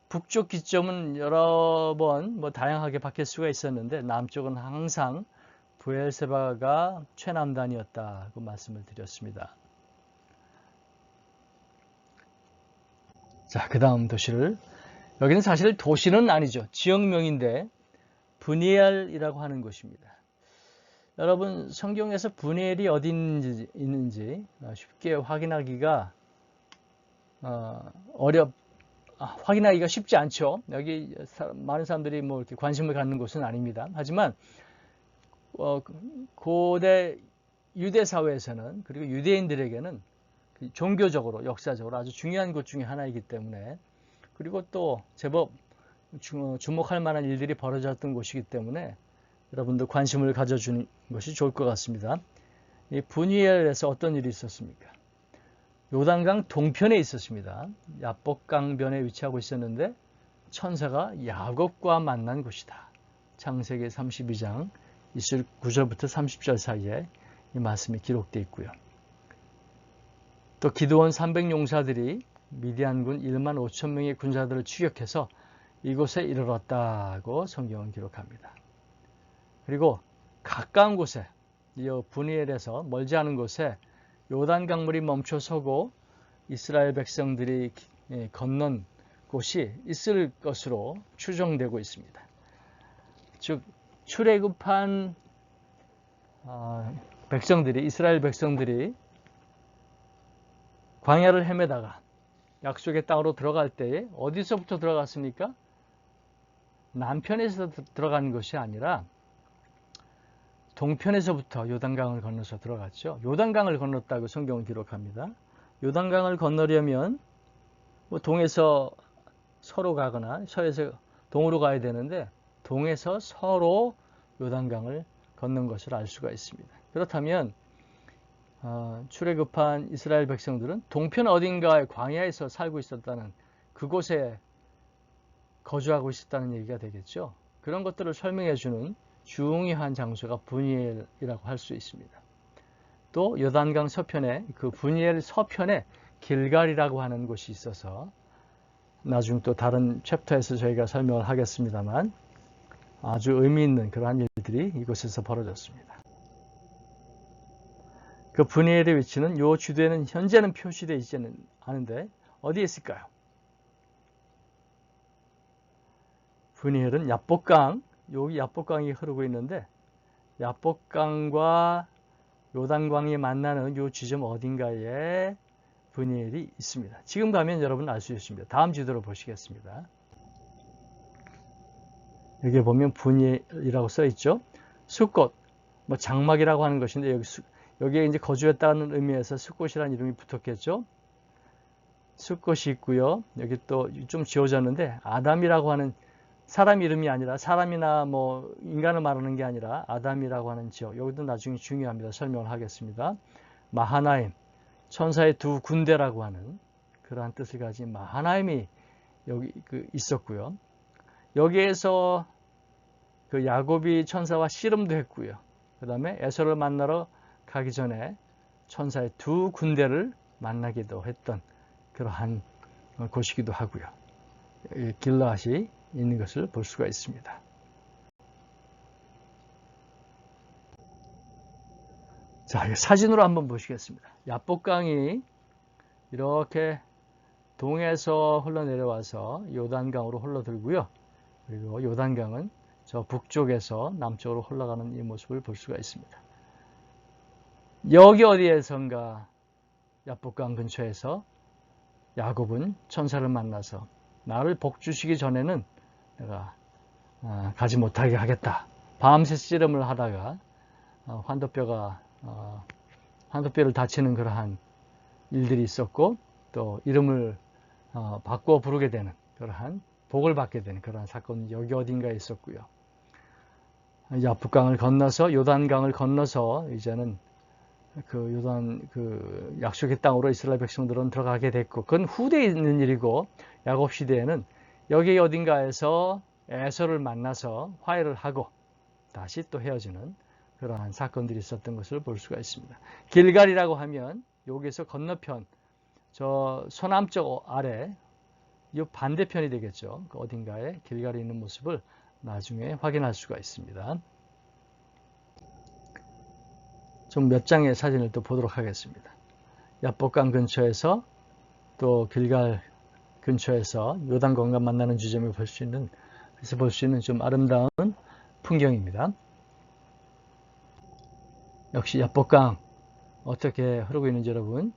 북쪽 기점은 여러 번 다양하게 바뀔 수가 있었는데 남쪽은 항상 부엘세바가 최남단이었다고 말씀을 드렸습니다. 자, 그 다음 도시를 여기는 사실 도시는 아니죠. 지역명인데 브니엘이라고 하는 곳입니다. 여러분 성경에서 브니엘이 어디 있는지 쉽게 확인하기가 확인하기가 쉽지 않죠. 여기 많은 사람들이 뭐 이렇게 관심을 갖는 곳은 아닙니다. 하지만 고대 유대 사회에서는, 그리고 유대인들에게는 종교적으로, 역사적으로 아주 중요한 곳 중에 하나이기 때문에, 그리고 또 제법 주목할 만한 일들이 벌어졌던 곳이기 때문에 여러분도 관심을 가져주는 것이 좋을 것 같습니다. 이 분이엘에서 어떤 일이 있었습니까? 요단강 동편에 있었습니다. 야복강변에 위치하고 있었는데 천사가 야곱과 만난 곳이다. 창세기 32장 29절부터 30절 사이에 이 말씀이 기록되어 있고요. 또 기드온 300용사들이 미디안군 1만 5천 명의 군사들을 추격해서 이곳에 이르렀다고 성경은 기록합니다. 그리고 가까운 곳에, 이 분이엘에서 멀지 않은 곳에 요단 강물이 멈춰서고 이스라엘 백성들이 건넌 곳이 있을 것으로 추정되고 있습니다. 즉 출애굽한 백성들이, 이스라엘 백성들이 광야를 헤매다가 약속의 땅으로 들어갈 때에 어디서부터 들어갔습니까? 남편에서 들어간 것이 아니라 동편에서부터 요단강을 건너서 들어갔죠. 요단강을 건넜다고 성경은 기록합니다. 요단강을 건너려면 동에서 서로 가거나 서에서 동으로 가야 되는데 동에서 서로 요단강을 건넌 것을 알 수가 있습니다. 그렇다면 출애굽한 이스라엘 백성들은 동편 어딘가의 광야에서 살고 있었다는, 그곳에 거주하고 있었다는 얘기가 되겠죠. 그런 것들을 설명해 주는 중요한 장소가 분이엘이라고 할 수 있습니다. 또 요단강 서편에, 그 분이엘 서편에 길갈이라고 하는 곳이 있어서 나중 또 다른 챕터에서 저희가 설명을 하겠습니다만 아주 의미 있는 그러한 일들이 이곳에서 벌어졌습니다. 그 분이엘의 위치는 요 주도에는 현재는 표시되어 있지는 않은데 어디에 있을까요? 분이엘은 야복강, 여기 야복강이 흐르고 있는데 야복강과 요단강이 만나는 요 지점 어딘가에 분이엘이 있습니다. 지금 가면 여러분 알 수 있습니다. 다음 지도로 보시겠습니다. 여기 보면 분이엘이라고 써 있죠. 숫꽃, 장막이라고 하는 것인데 여기에 이제 거주했다는 의미에서 숫꽃이라는 이름이 붙었겠죠. 숫꽃이 있고요. 여기 또 좀 지워졌는데 아담이라고 하는 사람 이름이 아니라, 사람이나 인간을 말하는 게 아니라 아담이라고 하는 지역, 여기도 나중에 중요합니다. 설명을 하겠습니다. 마하나임, 천사의 두 군대라고 하는 그러한 뜻을 가진 마하나임이 여기 있었고요. 여기에서 그 야곱이 천사와 씨름도 했고요. 그 다음에 에서를 만나러 가기 전에 천사의 두 군대를 만나기도 했던 그러한 곳이기도 하고요. 길라앗이 있는 것을 볼 수가 있습니다. 자, 사진으로 한번 보시겠습니다. 야복강이 이렇게 동에서 흘러내려와서 요단강으로 흘러들고요. 그리고 요단강은 저 북쪽에서 남쪽으로 흘러가는 이 모습을 볼 수가 있습니다. 여기 어디에선가 야복강 근처에서 야곱은 천사를 만나서 나를 복 주시기 전에는 내가 가지 못하게 하겠다. 밤새 씨름을 하다가 환도뼈를 다치는 그러한 일들이 있었고 또 이름을 바꾸어 부르게 되는 그러한 복을 받게 되는 그러한 사건이 여기 어딘가에 있었고요. 야복강을 건너서 요단강을 건너서 이제는 그 약속의 땅으로 이스라엘 백성들은 들어가게 됐고, 그건 후대에 있는 일이고 야곱 시대에는 여기 어딘가에서 에서를 만나서 화해를 하고 다시 또 헤어지는 그러한 사건들이 있었던 것을 볼 수가 있습니다. 길갈이라고 하면 여기서 건너편 저 서남쪽 아래 이 반대편이 되겠죠. 그 어딘가에 길갈이 있는 모습을 나중에 확인할 수가 있습니다. 좀 몇 장의 사진을 또 보도록 하겠습니다. 야복강 근처에서 또 길갈 근처에서 요단강과 만나는 지점을 볼 수 있는 좀 아름다운 풍경입니다. 역시 야복강 어떻게 흐르고 있는지 여러분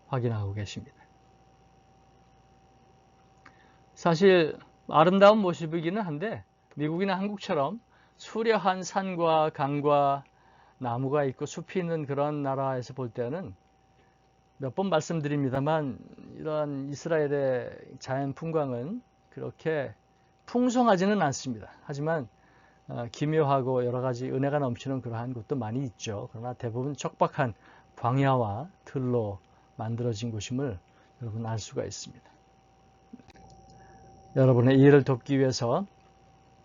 확인하고 계십니다. 사실 아름다운 모습이기는 한데 미국이나 한국처럼 수려한 산과 강과 나무가 있고 숲이 있는 그런 나라에서 볼 때는 몇 번 말씀드립니다만 이러한 이스라엘의 자연 풍광은 그렇게 풍성하지는 않습니다. 하지만 기묘하고 여러 가지 은혜가 넘치는 그러한 곳도 많이 있죠. 그러나 대부분 척박한 광야와 들로 만들어진 곳임을 여러분 알 수가 있습니다. 여러분의 이해를 돕기 위해서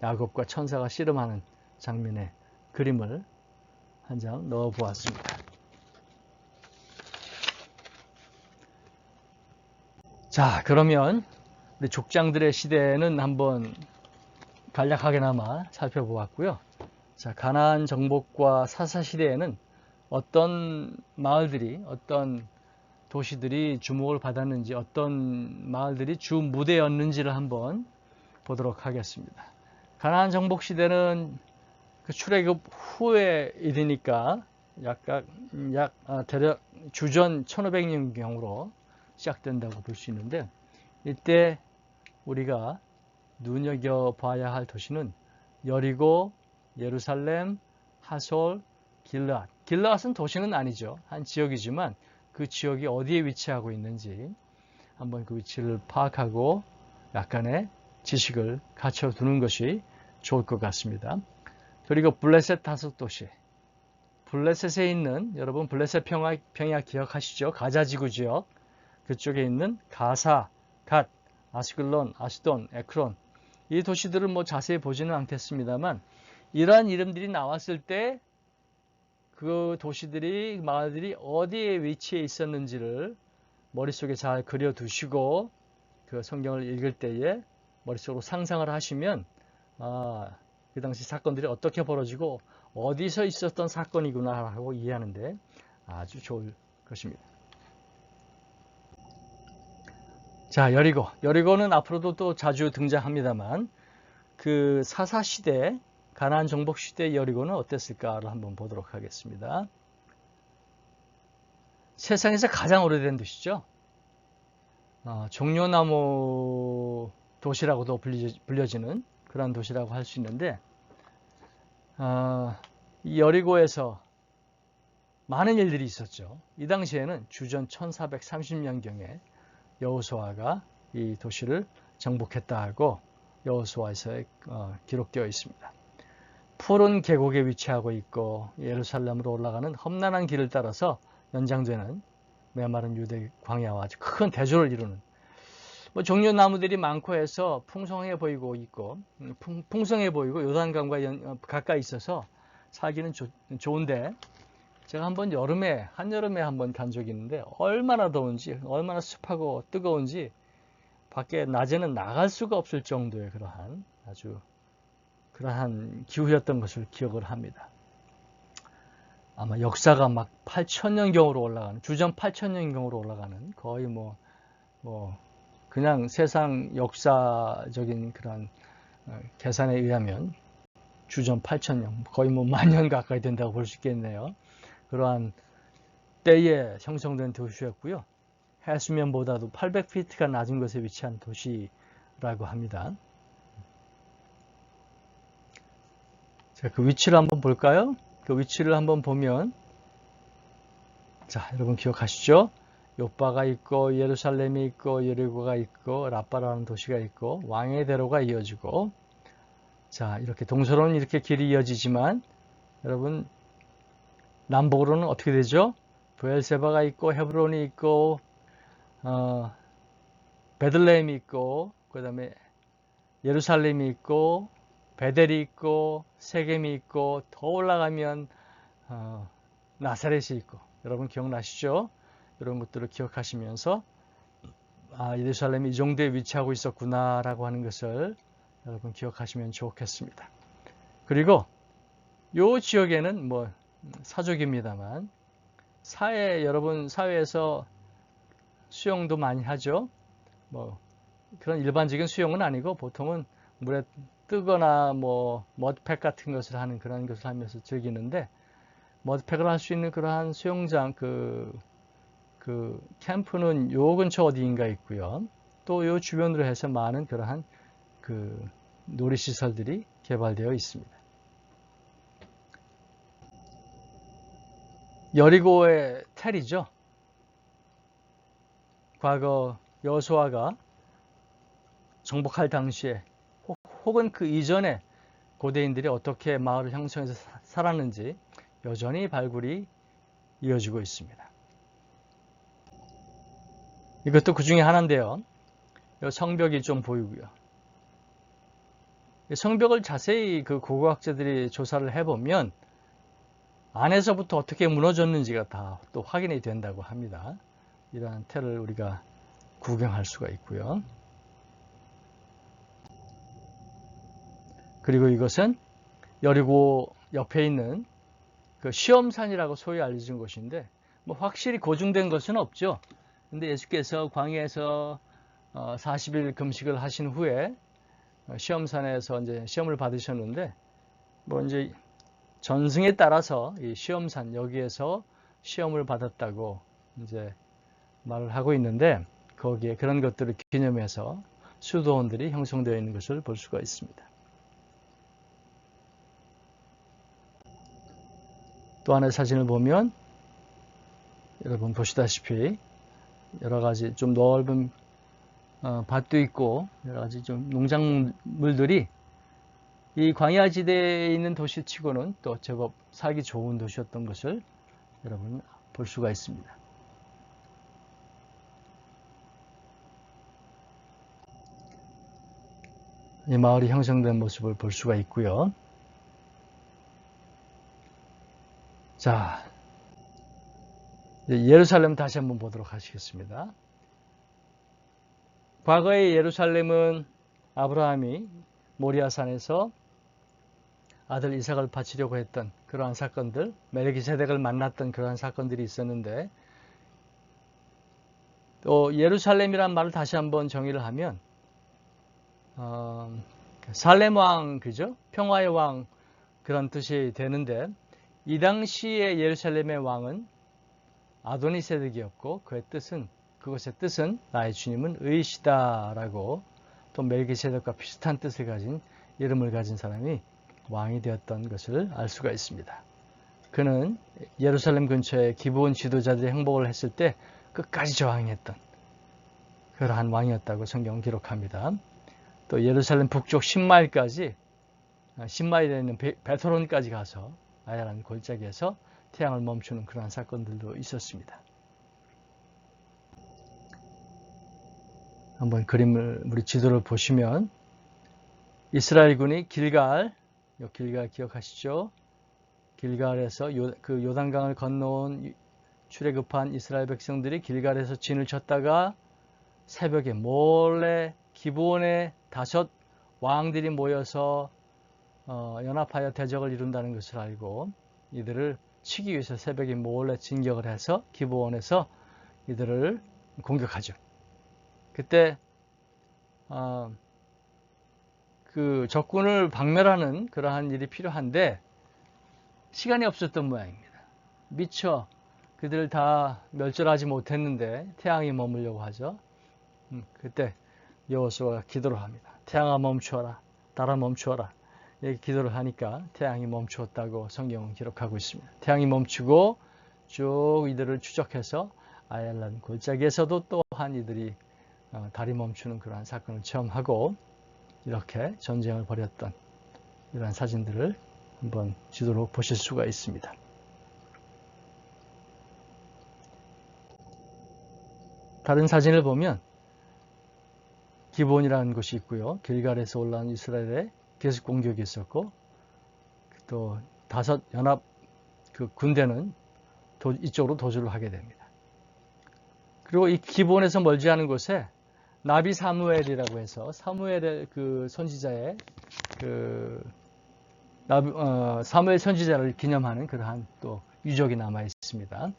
야곱과 천사가 씨름하는 장면의 그림을 한 장 넣어 보았습니다. 자, 그러면 우리 족장들의 시대는 한번 간략하게나마 살펴보았고요. 자, 가나안 정복과 사사 시대에는 어떤 마을들이, 어떤 도시들이 주목을 받았는지, 어떤 마을들이 주 무대였는지를 한번 보도록 하겠습니다. 가나안 정복 시대는 그 출애굽 후의 일이니까 대략 주전 1500년경으로 시작된다고 볼 수 있는데, 이때 우리가 눈여겨봐야 할 도시는 여리고, 예루살렘, 하솔, 길르앗. 길르앗은 도시는 아니죠. 한 지역이지만 그 지역이 어디에 위치하고 있는지 한번 그 위치를 파악하고 약간의 지식을 갖춰두는 것이 좋을 것 같습니다. 그리고 블레셋 다섯 도시. 블레셋에 있는, 여러분 블레셋 평야 기억하시죠? 가자 지구 지역. 그쪽에 있는 가사, 갓, 아스글론, 아스돈, 에크론. 이 도시들을 뭐 자세히 보지는 않겠습니다만 이러한 이름들이 나왔을 때 그 도시들이, 마을들이 어디에 위치해 있었는지를 머릿속에 잘 그려두시고 그 성경을 읽을 때에 머릿속으로 상상을 하시면 그 당시 사건들이 어떻게 벌어지고 어디서 있었던 사건이구나 하고 이해하는데 아주 좋을 것입니다. 자, 여리고는 앞으로도 또 자주 등장합니다만 그 사사시대, 가나안 정복시대 여리고는 어땠을까를 한번 보도록 하겠습니다. 세상에서 가장 오래된 도시죠. 종려나무 도시라고도 불려지는 그런 도시라고 할 수 있는데 이 여리고에서 많은 일들이 있었죠. 이 당시에는 주전 1430년경에 여호수아가 이 도시를 정복했다 하고 여호수아에서 기록되어 있습니다. 푸른 계곡에 위치하고 있고 예루살렘으로 올라가는 험난한 길을 따라서 연장되는 메마른 유대 광야와 아주 큰 대조를 이루는 종려나무들이 많고 해서 풍성해 보이고 있고 풍성해 보이고 요단강과 가까이 있어서 살기는 좋은데 제가 한번 한여름에 한번 간 적이 있는데 얼마나 더운지 얼마나 습하고 뜨거운지 밖에 낮에는 나갈 수가 없을 정도의 그러한 기후였던 것을 기억을 합니다. 아마 역사가 막 8,000년경으로 올라가는, 주전 8,000년경으로 올라가는 거의 그냥 세상 역사적인 그런 계산에 의하면 주전 8,000년, 거의 만년 가까이 된다고 볼 수 있겠네요. 그러한 때에 형성된 도시였고요. 해수면보다도 800피트가 낮은 곳에 위치한 도시라고 합니다. 자, 그 위치를 한번 볼까요? 그 위치를 한번 보면, 자, 여러분 기억하시죠? 요바가 있고, 예루살렘이 있고, 여리고가 있고, 라빠라는 도시가 있고, 왕의 대로가 이어지고, 자, 이렇게 동서로는 이렇게 길이 이어지지만, 여러분, 남북으로는 어떻게 되죠? 브엘세바가 있고, 헤브론이 있고, 베들레헴이 있고, 그 다음에 예루살렘이 있고, 베델이 있고, 세겜이 있고, 더 올라가면 나사렛이 있고, 여러분 기억나시죠? 이런 것들을 기억하시면서 예루살렘이 이 정도에 위치하고 있었구나라고 하는 것을 여러분 기억하시면 좋겠습니다. 그리고 이 지역에는 사족입니다만 여러분 사회에서 수영도 많이 하죠. 그런 일반적인 수영은 아니고 보통은 물에 뜨거나 머드팩 같은 것을 하는 그런 것을 하면서 즐기는데 머드팩을 할 수 있는 그러한 수영장 그 캠프는 요 근처 어디인가 있고요. 또 요 주변으로 해서 많은 그러한 놀이시설들이 개발되어 있습니다. 여리고의 텔이죠. 과거 여호수아가 정복할 당시에 혹은 그 이전에 고대인들이 어떻게 마을을 형성해서 살았는지 여전히 발굴이 이어지고 있습니다. 이것도 그 중에 하나인데요. 성벽이 좀 보이고요. 성벽을 자세히 그 고고학자들이 조사를 해보면 안에서부터 어떻게 무너졌는지가 다 또 확인이 된다고 합니다. 이러한 텔을 우리가 구경할 수가 있고요. 그리고 이것은 여리고 옆에 있는 그 시험산이라고 소위 알려진 곳인데 뭐 확실히 고증된 것은 없죠. 근데 예수께서 광야에서 40일 금식을 하신 후에 시험산에서 이제 시험을 받으셨는데 뭐 이제 전승에 따라서 이 시험산 여기에서 시험을 받았다고 이제 말을 하고 있는데 거기에 그런 것들을 기념해서 수도원들이 형성되어 있는 것을 볼 수가 있습니다. 또 하나의 사진을 보면 여러분 보시다시피 여러 가지 좀 넓은 밭도 있고 여러 가지 좀 농작물들이 이 광야지대에 있는 도시치고는 또 제법 살기 좋은 도시였던 것을 여러분 볼 수가 있습니다. 이 마을이 형성된 모습을 볼 수가 있고요. 자, 예루살렘 다시 한번 보도록 하시겠습니다. 과거의 예루살렘은 아브라함이 모리아산에서 아들 이삭을 바치려고 했던 그러한 사건들, 멜기세덱을 만났던 그러한 사건들이 있었는데 또 예루살렘이란 말을 다시 한번 정의를 하면 살렘 왕, 그죠? 평화의 왕 그런 뜻이 되는데 이 당시의 예루살렘의 왕은 아도니세덱이었고 그것의 뜻은 나의 주님은 의시다라고 또 멜기세덱과 비슷한 뜻을 가진 이름을 가진 사람이 왕이 되었던 것을 알 수가 있습니다. 그는 예루살렘 근처에 기브온 지도자들이 행복을 했을 때 끝까지 저항했던 그러한 왕이었다고 성경은 기록합니다. 또 예루살렘 북쪽 10마일까지 10마일에 있는 베토론까지 가서 아야란 골짜기에서 태양을 멈추는 그러한 사건들도 있었습니다. 한번 그림을 우리 지도를 보시면 이스라엘군이 길갈 기억하시죠? 길갈에서 그 요단강을 건너온 출애굽한 이스라엘 백성들이 길갈에서 진을 쳤다가 새벽에 몰래 기브온에 다섯 왕들이 모여서 연합하여 대적을 이룬다는 것을 알고 이들을 치기 위해서 새벽에 몰래 진격을 해서 기브온에서 이들을 공격하죠. 그때 그 적군을 박멸하는 그러한 일이 필요한데 시간이 없었던 모양입니다. 미처 그들을 다 멸절하지 못했는데 태양이 머물려고 하죠. 그때 여호수아가 기도를 합니다. 태양아 멈추어라, 달아 멈추어라. 이렇게 기도를 하니까 태양이 멈추었다고 성경은 기록하고 있습니다. 태양이 멈추고 쭉 이들을 추적해서 아얄란 골짜기에서도 또한 이들이 달이 멈추는 그러한 사건을 체험하고 이렇게 전쟁을 벌였던 이러한 사진들을 한번 지도로 보실 수가 있습니다. 다른 사진을 보면 기브온이라는 곳이 있고요. 길갈에서 올라온 이스라엘의 계속 공격이 있었고 또 다섯 연합 그 군대는 이쪽으로 도주를 하게 됩니다. 그리고 이 기브온에서 멀지 않은 곳에 나비 사무엘이라고 해서 사무엘의 그 선지자의 사무엘 선지자를 기념하는 그러한 또 유적이 남아 있습니다.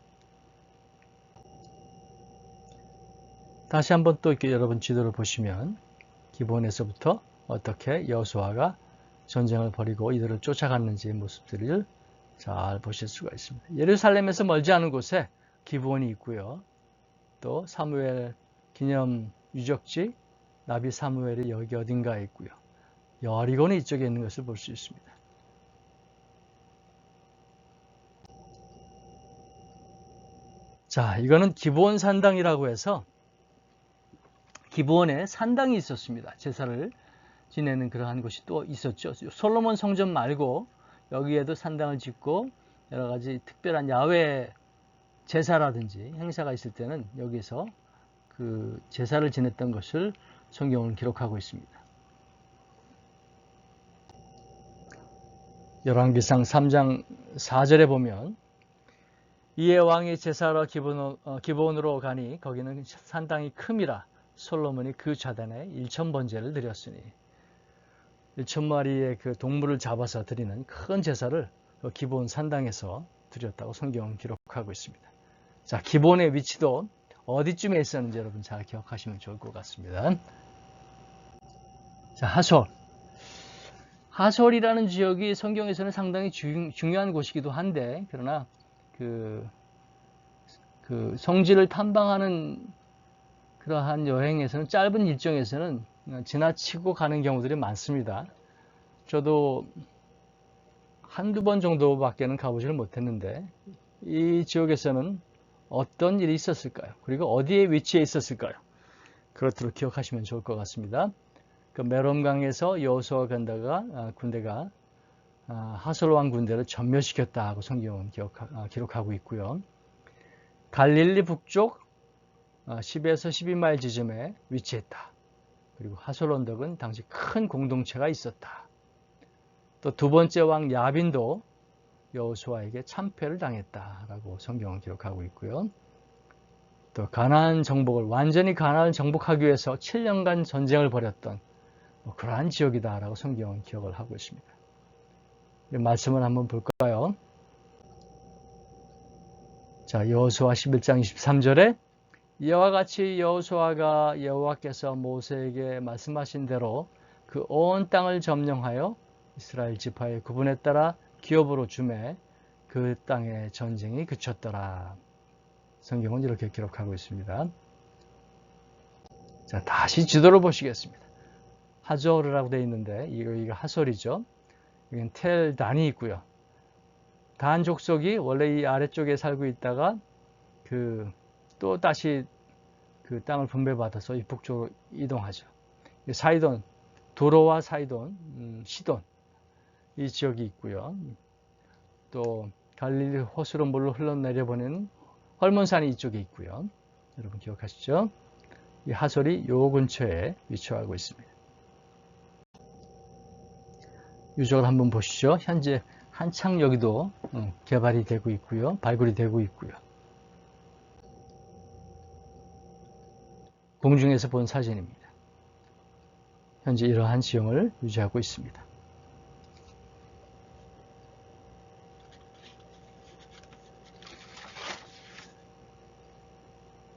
다시 한번 또 이렇게 여러분 지도를 보시면 기브온에서부터 어떻게 여호수아가 전쟁을 벌이고 이들을 쫓아갔는지의 모습들을 잘 보실 수가 있습니다. 예루살렘에서 멀지 않은 곳에 기브온이 있고요. 또 사무엘 기념 유적지 나비 사무엘이 여기 어딘가에 있고요. 여리고는 이쪽에 있는 것을 볼 수 있습니다. 자, 이거는 기브온 산당이라고 해서 기브온에 산당이 있었습니다. 제사를 지내는 그러한 곳이 또 있었죠. 솔로몬 성전 말고 여기에도 산당을 짓고 여러 가지 특별한 야외 제사라든지 행사가 있을 때는 여기서 그 제사를 지냈던 것을 성경은 기록하고 있습니다. 열왕기상 3장 4절에 보면 이에 왕이 제사하러 기브온으로 가니 거기는 산당이 큼이라 솔로몬이 그 좌단에 1000번제를 드렸으니 1000마리의 그 동물을 잡아서 드리는 큰 제사를 기브온 산당에서 드렸다고 성경은 기록하고 있습니다. 자, 기브온의 위치도 어디쯤에 있었는지 여러분 잘 기억하시면 좋을 것 같습니다. 자, 하솔이라는 지역이 성경에서는 상당히 중요한 곳이기도 한데, 그러나 그 성지를 탐방하는 그러한 여행에서는, 짧은 일정에서는 지나치고 가는 경우들이 많습니다. 저도 한두 번 정도밖에는 가보지를 못했는데 이 지역에서는 어떤 일이 있었을까요? 그리고 어디에 위치해 있었을까요? 그렇도록 기억하시면 좋을 것 같습니다. 그 메롬강에서 여호수아 군대가 하솔 왕 군대를 전멸시켰다 하고 성경은 기록하고 있고요. 갈릴리 북쪽 10에서 12마일 지점에 위치했다. 그리고 하솔 언덕은 당시 큰 공동체가 있었다. 또 두 번째 왕 야빈도 여호수아에게 참패를 당했다라고 성경은 기록하고 있고요. 또 완전히 가나안을 정복하기 위해서 7년간 전쟁을 벌였던 그러한 지역이다라고 성경은 기억을 하고 있습니다. 이 말씀을 한번 볼까요? 자, 여호수아 11장 23절에 이와 같이 여호수아가 여호와께서 모세에게 말씀하신 대로 그 온 땅을 점령하여 이스라엘 지파의 구분에 따라 기업으로 주매 그 땅의 전쟁이 그쳤더라. 성경은 이렇게 기록하고 있습니다. 자, 다시 지도를 보시겠습니다. 하조르라고 되어 있는데 이거 하솔이죠. 여기는 텔단이 있고요. 단 족속이 원래 이 아래쪽에 살고 있다가 또 다시 그 땅을 분배받아서 이 북쪽으로 이동하죠. 사이돈, 도로와 사이돈, 시돈 이 지역이 있고요. 또 갈릴리 호수로 물로 흘러내려보내는 헐몬산이 이쪽에 있고요. 여러분 기억하시죠? 이 하솔이 요 근처에 위치하고 있습니다. 유적을 한번 보시죠. 현재 한창 여기도 개발이 되고 있고요. 발굴이 되고 있고요. 공중에서 본 사진입니다. 현재 이러한 지형을 유지하고 있습니다.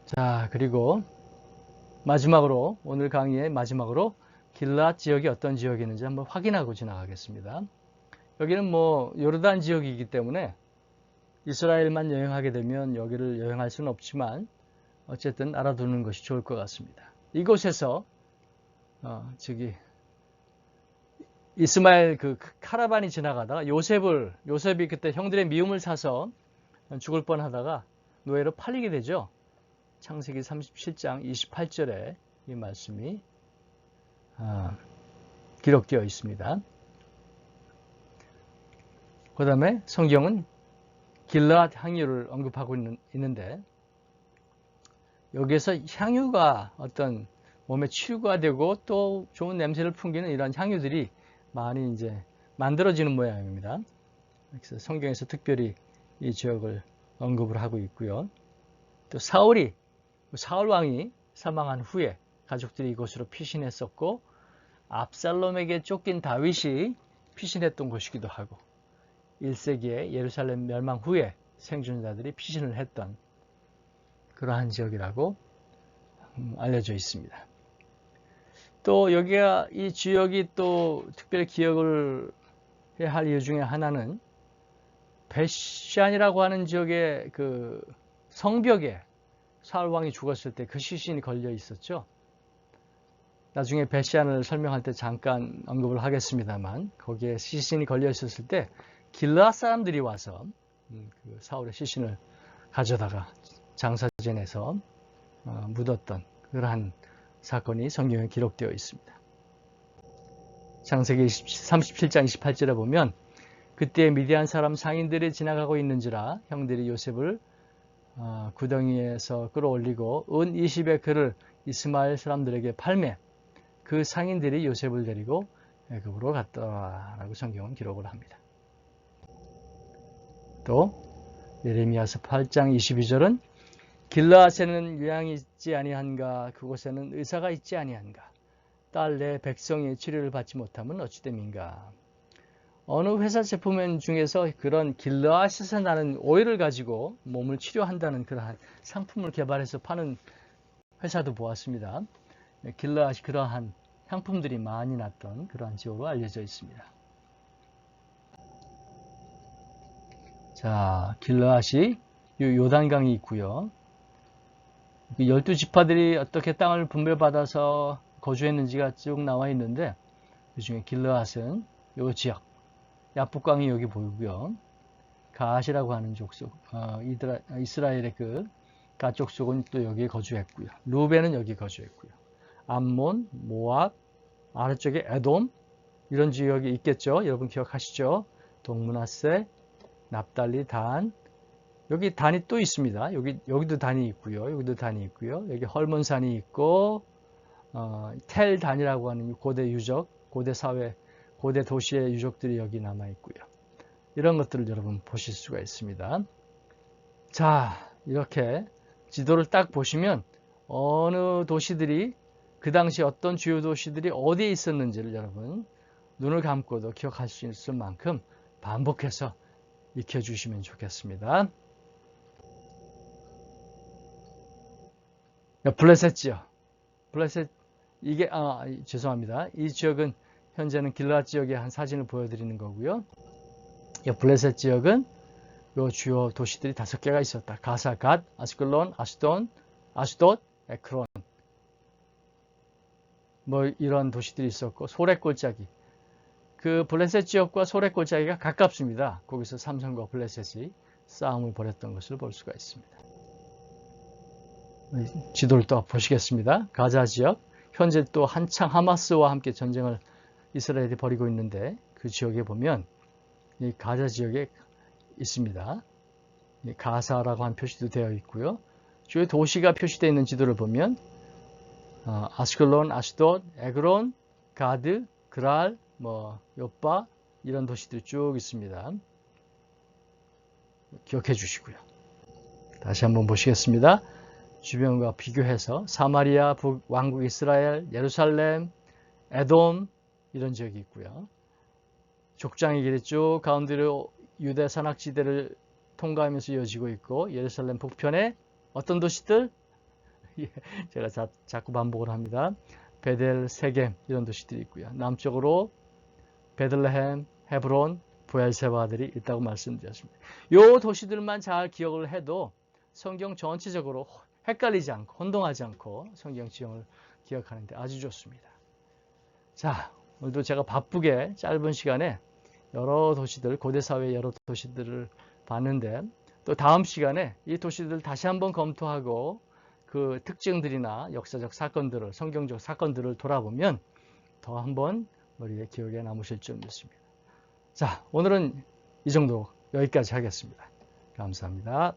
자, 그리고 마지막으로 오늘 강의의 마지막으로 길앗 지역이 어떤 지역이 있는지 한번 확인하고 지나가겠습니다. 여기는 요르단 지역이기 때문에 이스라엘만 여행하게 되면 여기를 여행할 수는 없지만 어쨌든 알아두는 것이 좋을 것 같습니다. 이곳에서 이스마엘 그 카라반이 지나가다가 요셉이 그때 형들의 미움을 사서 죽을 뻔하다가 노예로 팔리게 되죠. 창세기 37장 28절에 이 말씀이 기록되어 있습니다. 그 다음에 성경은 길앗 향유를 언급하고 있는데 여기에서 향유가 어떤 몸에 치유가 되고 또 좋은 냄새를 풍기는 이런 향유들이 많이 이제 만들어지는 모양입니다. 그래서 성경에서 특별히 이 지역을 언급을 하고 있고요. 또 사울 왕이 사망한 후에 가족들이 이곳으로 피신했었고 압살롬에게 쫓긴 다윗이 피신했던 곳이기도 하고 1세기에 예루살렘 멸망 후에 생존자들이 피신을 했던 그러한 지역이라고 알려져 있습니다. 또 이 지역이 또 특별히 기억을 해야 할 이유 중에 하나는 벳시안이라고 하는 지역의 그 성벽에 사울 왕이 죽었을 때 그 시신이 걸려 있었죠. 나중에 벳시안을 설명할 때 잠깐 언급을 하겠습니다만 거기에 시신이 걸려 있었을 때 길앗 사람들이 와서 그 사울의 시신을 가져다가 장사진에서 묻었던 그러한 사건이 성경에 기록되어 있습니다. 창세기 37장 28절에 보면 그때 미디안 사람 상인들이 지나가고 있는지라 형들이 요셉을 구덩이에서 끌어올리고 은 20의 그를 이스마엘 사람들에게 팔매 그 상인들이 요셉을 데리고 애굽으로 갔더라라고 성경은 기록을 합니다. 또 예레미야서 8장 22절은 길르앗에는 요양이 있지 아니한가 그곳에는 의사가 있지 아니한가 딸 내 백성의 치료를 받지 못하면 어찌 됨인가. 어느 회사 제품 중에서 그런 길르앗에서 나는 오일을 가지고 몸을 치료한다는 그러한 상품을 개발해서 파는 회사도 보았습니다. 길르앗이 그러한 상품들이 많이 났던 그러한 지역으로 알려져 있습니다. 자, 길르앗이 요단강이 있고요. 12지파들이 어떻게 땅을 분배받아서 거주했는지가 쭉 나와 있는데 그 중에 길르앗은 이 지역, 야복강이 여기 보이고요. 가앗이라고 하는 족속, 이스라엘의 그 가 족속은 또 여기에 거주했고요. 루벤은 여기 거주했고요. 암몬, 모압, 아래쪽에 에돔 이런 지역이 있겠죠. 여러분 기억하시죠? 동므낫세, 납달리, 단. 여기 단이 또 있습니다. 여기도 단이 있고요. 여기도 단이 있고요. 여기 헐몬산이 있고 텔 단이라고 하는 고대 유적, 고대 사회, 고대 도시의 유적들이 여기 남아 있고요. 이런 것들을 여러분 보실 수가 있습니다. 자, 이렇게 지도를 딱 보시면 어느 도시들이 그 당시 어떤 주요 도시들이 어디에 있었는지를 여러분 눈을 감고도 기억할 수 있을 만큼 반복해서 익혀주시면 좋겠습니다. 블레셋 지역. 블레셋, 이게, 죄송합니다. 이 지역은 현재는 길르앗 지역의 한 사진을 보여드리는 거고요. 이 블레셋 지역은 요 주요 도시들이 5개가 있었다. 가사, 갓, 아스클론, 아스돗, 에크론. 뭐 이런 도시들이 있었고 소렛골짜기. 그 블레셋 지역과 소렛골짜기가 가깝습니다. 거기서 삼성과 블레셋이 싸움을 벌였던 것을 볼 수가 있습니다. 지도를 또 보시겠습니다. 가자 지역. 현재 또 한창 하마스와 함께 전쟁을 이스라엘이 벌이고 있는데 그 지역에 보면 이 가자 지역에 있습니다. 가사라고 한 표시도 되어 있고요. 주요 도시가 표시되어 있는 지도를 보면 아스클론, 아스돗, 에그론, 가드, 그랄, 요빠 이런 도시들이 쭉 있습니다. 기억해 주시고요. 다시 한번 보시겠습니다. 주변과 비교해서 사마리아, 왕국 이스라엘, 예루살렘, 에돔 이런 지역이 있고요. 족장의 길이 쭉 가운데로 유대 산악지대를 통과하면서 이어지고 있고 예루살렘 북편에 어떤 도시들? 제가 자꾸 반복을 합니다. 베델, 세겜 이런 도시들이 있고요. 남쪽으로 베들레헴, 헤브론, 부엘세바들이 있다고 말씀드렸습니다. 이 도시들만 잘 기억을 해도 성경 전체적으로 헷갈리지 않고 혼동하지 않고 성경 지형을 기억하는 데 아주 좋습니다. 자, 오늘도 제가 바쁘게 짧은 시간에 여러 도시들, 고대사회의 여러 도시들을 봤는데 또 다음 시간에 이 도시들을 다시 한번 검토하고 그 특징들이나 역사적 사건들을, 성경적 사건들을 돌아보면 더 한번 우리의 기억에 남으실 줄 믿습니다. 자, 오늘은 이 정도 여기까지 하겠습니다. 감사합니다.